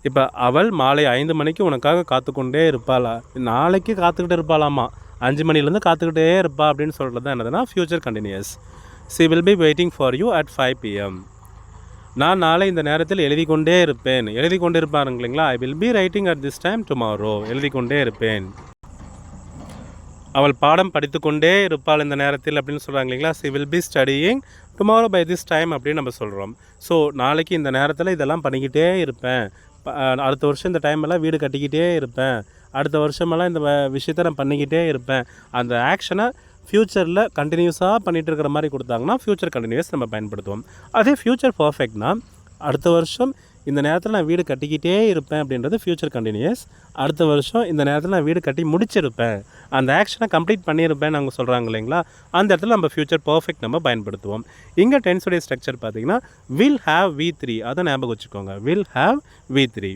இப்போ அவள் மாலை 5 மணிக்கு உனக்காக காத்துக்கொண்டே இருப்பாளா, நாளைக்கு காத்துக்கிட்டே இருப்பாளாமா, 5 மணிலேருந்து காத்துக்கிட்டே இருப்பா அப்படின்னு சொல்கிறது தான் என்னதுன்னா future continuous. she will be waiting for you at 5 p.m. நான் நாளை இந்த நேரத்தில் எழுதி கொண்டே இருப்பேன். எழுதி கொண்டு இருப்பாருங்க இல்லைங்களா? I will be writing at this time tomorrow. எழுதி கொண்டே இருப்பேன். அவள் பாடம் படித்து கொண்டே இருப்பாள் இந்த நேரத்தில் அப்படின்னு சொல்கிறாங்க இல்லைங்களா? She will be studying tomorrow by this time அப்படின்னு நம்ம சொல்கிறோம். ஸோ நாளைக்கு இந்த நேரத்தில் இதெல்லாம் பண்ணிக்கிட்டே இருப்பேன். அடுத்த வருஷம் இந்த டைமெல்லாம் வீடு கட்டிக்கிட்டே இருப்பேன். அடுத்த வருஷமெல்லாம் இந்த விஷயத்தை நான் பண்ணிக்கிட்டே இருப்பேன். அந்த ஆக்ஷனை ஃப்யூச்சரில் கண்டினியூஸாக பண்ணிகிட்டு இருக்கிற மாதிரி கொடுத்தாங்கன்னா ஃப்யூச்சர் கண்டினியூஸ் நம்ம பயன்படுத்துவோம். அதே ஃப்யூச்சர் பர்ஃபெக்ட்னா அடுத்த வருஷம் இந்த நேரத்தில் நான் வீடு கட்டிக்கிட்டே இருப்பேன் அப்படின்றது ஃப்யூச்சர் கண்டினியூஸ். அடுத்த வருஷம் இந்த நேரத்தில் நான் வீடு கட்டி முடிச்சிருப்பேன், அந்த ஆக்ஷனை கம்ப்ளீட் பண்ணியிருப்பேன் அவங்க சொல்கிறாங்க இல்லைங்களா? அந்த இடத்துல நம்ம ஃப்யூச்சர் பர்ஃபெக்ட் நம்ம பயன்படுத்துவோம். இங்கே டென்ஸுடைய ஸ்ட்ரக்சர் பார்த்திங்கன்னா வில் ஹாவ் V3, அதை ஞாபகம் வச்சுக்கோங்க. Will have V3.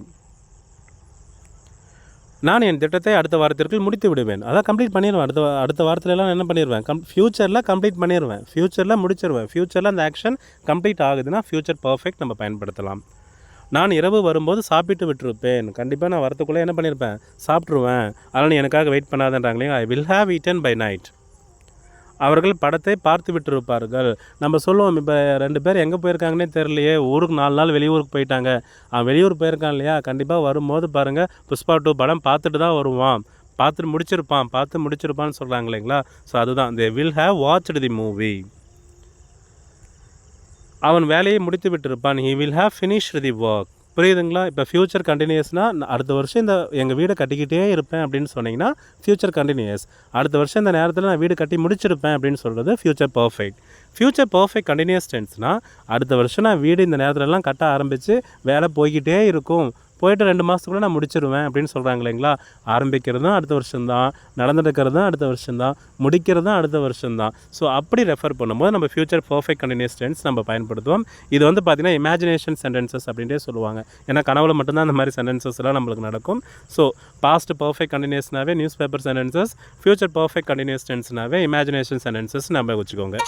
நான் என் திட்டத்தை அடுத்த வாரத்திற்குள் முடித்து விடுவேன். அதான் கம்ப்ளீட் பண்ணிடுவேன். அடுத்த வாரத்துலலாம் என்ன பண்ணிடுவேன்? ஃப்யூச்சரில் கம்ப்ளீட் பண்ணிடுவேன், ஃப்யூச்சரில் முடிச்சிருவேன். ஃப்யூச்சரில் அந்த ஆக்ஷன் கம்ப்ளீட் ஆகுதுன்னா ஃப்யூச்சர் பர்ஃபெக்ட் நம்ம பயன்படுத்தலாம். நான் இரவு வரும்போது சாப்பிட்டு விட்டுருப்பேன். கண்டிப்பாக நான் வரத்துக்குள்ளே என்ன பண்ணியிருப்பேன்? சாப்பிட்ருவேன். அதனால் நீ எனக்காக வெயிட் பண்ணாதன்றாங்களே. I will have eaten by night. அவர்கள் படத்தை பார்த்து விட்டுருப்பார்கள். நம்ம சொல்லுவோம், இப்போ 2 பேர் எங்கே போயிருக்காங்கன்னே தெரியலையே, ஊருக்கு 4 நாள் வெளியூருக்கு போயிட்டாங்க. வெளியூர் போயிருக்கான் இல்லையா? கண்டிப்பாக வரும்போது பாருங்கள் புஷ்பா 2 படம் பார்த்துட்டு தான் வருவான், பார்த்து முடிச்சிருப்பான்னு சொல்கிறாங்க இல்லைங்களா? ஸோ அதுதான் they will have watched the movie. அவன் வேலையை முடித்து விட்டிருப்பான். He will have finished the work. புரியுதுங்களா? இப்போ ஃப்யூச்சர் கண்டினியூஸ்னால் அடுத்த வருஷம் இந்த எங்கள் வீடை கட்டிக்கிட்டே இருப்பேன் அப்படின்னு சொன்னிங்கன்னா ஃப்யூச்சர் கண்டினியூஸ். அடுத்த வருஷம் இந்த நேரத்தில் நான் வீடு கட்டி முடிச்சிருப்பேன் அப்படின்னு சொல்கிறது future perfect. Future perfect continuous டென்ஸ்னால் அடுத்த வருஷம் நான் வீடு இந்த நேரத்துலலாம் கட்ட ஆரம்பித்து வேலை போய்கிட்டே இருக்கும், போய்ட்டு 2 மாதத்துக்குள்ளே நான் முடிச்சிருவேன் அப்படின்னு சொல்கிறாங்க இல்லைங்களா? ஆரம்பிக்கிறதும் அடுத்த வருஷம்தான், நடந்துக்கிறதும் அடுத்த வருஷம்தான், முடிக்கிறதும் அடுத்த வருஷம்தான். ஸோ அப்படி ரெஃபர் பண்ணும்போது நம்ம ஃப்யூச்சர் பர்ஃபெக்ட் கண்டினியூஸ் டென்ஸ் நம்ம பயன்படுத்துவோம். இது வந்து பார்த்திங்கன்னா இமேஜினேஷன் சென்டென்சஸ் அப்படின்ட்டே சொல்லுவாங்க. ஏன்னா கனவுல மட்டும்தான் அந்த மாதிரி சென்டென்சஸ்லாம் நம்மளுக்கு நடக்கும். ஸோ பாஸ்ட் பர்ஃபெக்ட் கண்டினியூஸ்னாவே newspaper sentences, future perfect continuous டென்ஸ்னாவே இமேஜினேஷன் சென்டென்சஸ் நம்ம வச்சுக்கோங்க.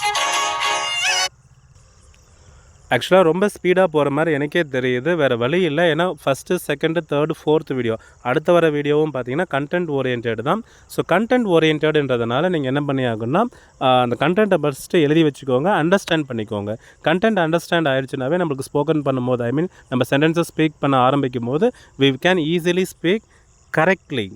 ஆக்சுவலாக ரொம்ப ஸ்பீடாக போகிற மாதிரி எனக்கே தெரியுது, வேறு வழி இல்லை. ஏன்னா first, second, third, fourth video, அடுத்த வர வீடியோவும் பார்த்திங்கன்னா கண்டென்ட் ஓரியன்ட் தான். ஸோ கண்டென்ட் ஓரியன்ட்ன்றதுனால நீங்கள் என்ன பண்ணி ஆகுன்னா அந்த கண்டென்ட்டை ஃபஸ்ட்டு எழுதி வச்சுக்கோங்க, அண்டர்ஸ்டாண்ட் பண்ணிக்கோங்க. கண்டென்ட் அண்டர்ஸ்டாண்ட் ஆயிடுச்சுனாவே நம்மளுக்கு ஸ்போக்கன் பண்ணும்போது, ஐ மீன் நம்ம சென்டென்ஸை ஸ்பீக் பண்ண ஆரம்பிக்கும் போது we can easily speak correctly.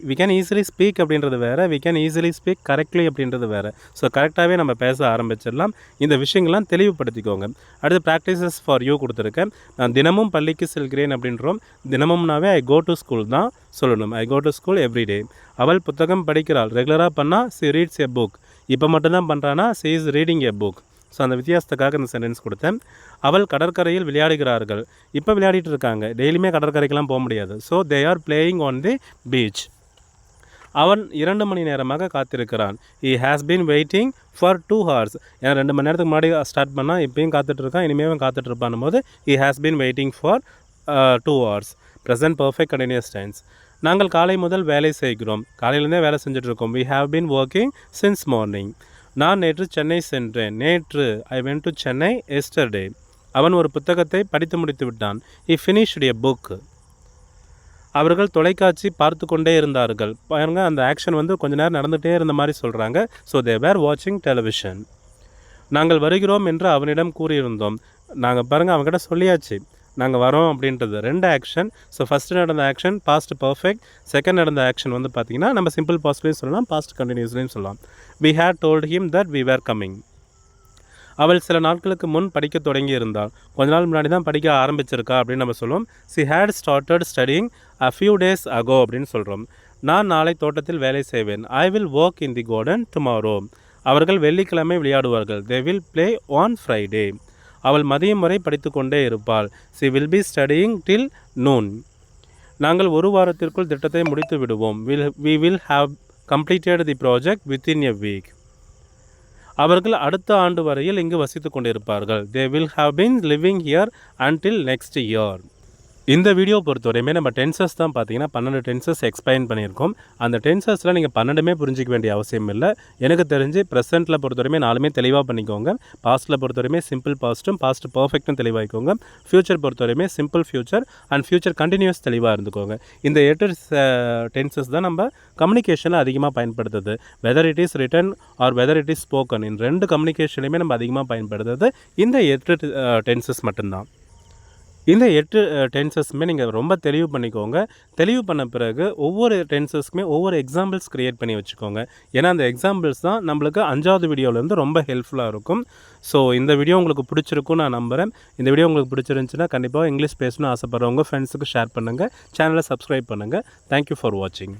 We can easily speak அப்படின்றது வேறு, we can easily speak correctly அப்படின்றது வேறு. ஸோ கரெக்டாகவே நம்ம பேச ஆரம்பிச்சிடலாம். இந்த விஷயங்கள்லாம் தெளிவுபடுத்திக்கோங்க. அடுத்து ப்ராக்டிசஸ் ஃபார் யூ கொடுத்துருக்கேன். நான் தினமும் பள்ளிக்கு செல்கிறேன் அப்படின்றோம். தினமும்னாவே ஐ கோ டு ஸ்கூல் தான் சொல்லணும். ஐ கோ டு ஸ்கூல் எவ்ரிடே. அவள் புத்தகம் படிக்கிறாள். ரெகுலராக பண்ணால் சி ரீட்ஸ் எ புக். இப்போ மட்டும்தான் பண்ணுறான்னா C is reading a book. So அந்த வித்தியாசத்துக்காக இந்த சென்டென்ஸ் கொடுத்தேன். அவள் கடற்கரையில் விளையாடுகிறார்கள். இப்போ விளையாடிட்டு இருக்காங்க, டெய்லியுமே கடற்கரைக்கெல்லாம் போக முடியாது. So they are playing on the beach. அவன் 2 மணி நேரமாக காத்திருக்கிறான். He has been waiting for 2 hours. ஏன்னா 2 மணி நேரத்துக்கு முன்னாடி ஸ்டார்ட் பண்ணால் இப்போயும் காத்துட்ருக்கான், இனிமேலும் காத்துட்ருப்பான் போது he has been waiting for 2 hours. Present perfect continuous tense. நாங்கள் காலை முதல் வேலை செய்கிறோம். காலையிலேருந்தே வேலை செஞ்சுட்ருக்கோம். We have been working since morning. நான் நேற்று சென்னை சென்றேன். நேற்று I went to Chennai yesterday. அவன் ஒரு புத்தகத்தை படித்து முடித்து விட்டான். He finished a book. அவர்கள் தொலைக்காட்சி பார்த்து கொண்டே இருந்தார்கள். பாருங்க, அந்த ஆக்ஷன் வந்து கொஞ்ச நேரம் நடந்துகிட்டே இருந்த மாதிரி சொல்கிறாங்க. ஸோ தே வேர் வாட்சிங் டெலிவிஷன். நாங்கள் வருகிறோம் என்று அவனிடம் கூறியிருந்தோம். நாங்கள் பாருங்கள் அவங்ககிட்ட சொல்லியாச்சு நாங்கள் வரோம் அப்படின்றது. 2 ஆக்ஷன். ஸோ ஃபஸ்ட்டு நடந்த ஆக்ஷன் பாஸ்ட் பர்ஃபெக்ட், செகண்ட் நடந்த ஆக்ஷன் வந்து பார்த்திங்கன்னா நம்ம சிம்பிள் பாஸ்ட்லேயும் சொல்லலாம், பாஸ்ட் கண்டினியூஸ்லேயும் சொல்லலாம். We had told him that we were coming. அவள் சில நாட்களுக்கு முன் படிக்க தொடங்கி இருந்தாள். கொஞ்ச நாள் முன்னாடி தான் படிக்க ஆரம்பிச்சிருக்கா அப்படின்னு நம்ம சொல்லுவோம். She had started studying a few days ago அப்படின்னு சொல்கிறோம். நான் நாளை தோட்டத்தில் வேலை செய்வேன். I will work in the garden tomorrow. அவர்கள் வெள்ளிக்கிழமை விளையாடுவார்கள். They will play on Friday. அவள் மதியம் வரை படித்து கொண்டே இருப்பாள். She will be studying till noon. நாங்கள் 1 வாரத்திற்குள் திட்டத்தை முடித்து விடுவோம். We will have completed the project within a week. அவர்கள் அடுத்த ஆண்டு வரையில் இங்கு வசித்து கொண்டிருப்பார்கள். They will have been living here until next year. இந்த வீடியோ பொறுத்தவரையுமே நம்ம டென்சஸ் தான் பார்த்தீங்கன்னா 12 டென்சஸ் எக்ஸ்பிளைன் பண்ணியிருக்கோம். அந்த டென்சஸில் நீங்கள் 12மே புரிஞ்சிக்க வேண்டிய அவசியம் இல்லை. எனக்கு தெரிஞ்சு ப்ரெசென்ட்டில் பொறுத்தவரையுமே 4மே தெளிவாக பண்ணிக்கோங்க. பாஸ்ட்டில் பொறுத்தவரையுமே சிம்பிள் பாஸ்ட்டும் பாஸ்ட் பர்ஃபெக்ட்டும் தெளிவாகிக்கோங்க. ஃப்யூச்சர் பொறுத்தவரையுமே simple future and future continuous தெளிவாக இருந்துக்கோங்க. இந்த 8 டென்சஸ் தான் நம்ம கம்யூனிகேஷனில் அதிகமாக பயன்படுத்துது. Whether it is written or whether it is spoken, இந்த 2 கம்யூனிகேஷன்லையுமே நம்ம அதிகமாக பயன்படுத்துறது இந்த 8 டென்சஸ் மட்டும்தான். இந்த 8 டென்சஸுமே நீங்கள் ரொம்ப தெளிவு பண்ணிக்கோங்க. தெளிவு பண்ண பிறகு ஒவ்வொரு டென்சஸ்க்குமே ஒவ்வொரு எக்ஸாம்பிள்ஸ் க்ரியேட் பண்ணி வச்சுக்கோங்க. ஏன்னா அந்த எக்ஸாம்பிள்ஸ் தான் நம்மளுக்கு 5வது வீடியோவிலேருந்து ரொம்ப ஹெல்ப்ஃபுல்லாக இருக்கும். ஸோ இந்த வீடியோ உங்களுக்கு பிடிச்சிருக்கும் நான் நம்புகிறேன். இந்த வீடியோ உங்களுக்கு பிடிச்சிருந்துச்சுன்னா கண்டிப்பாக இங்கிலீஷ் பேசணும்னு ஆசைப்படுறவங்க ஃப்ரெண்ட்ஸுக்கு ஷேர் பண்ணுங்கள். சேனலை சப்ஸ்கிரைப் பண்ணுங்கள். தேங்க்யூ ஃபார் வாட்சிங்.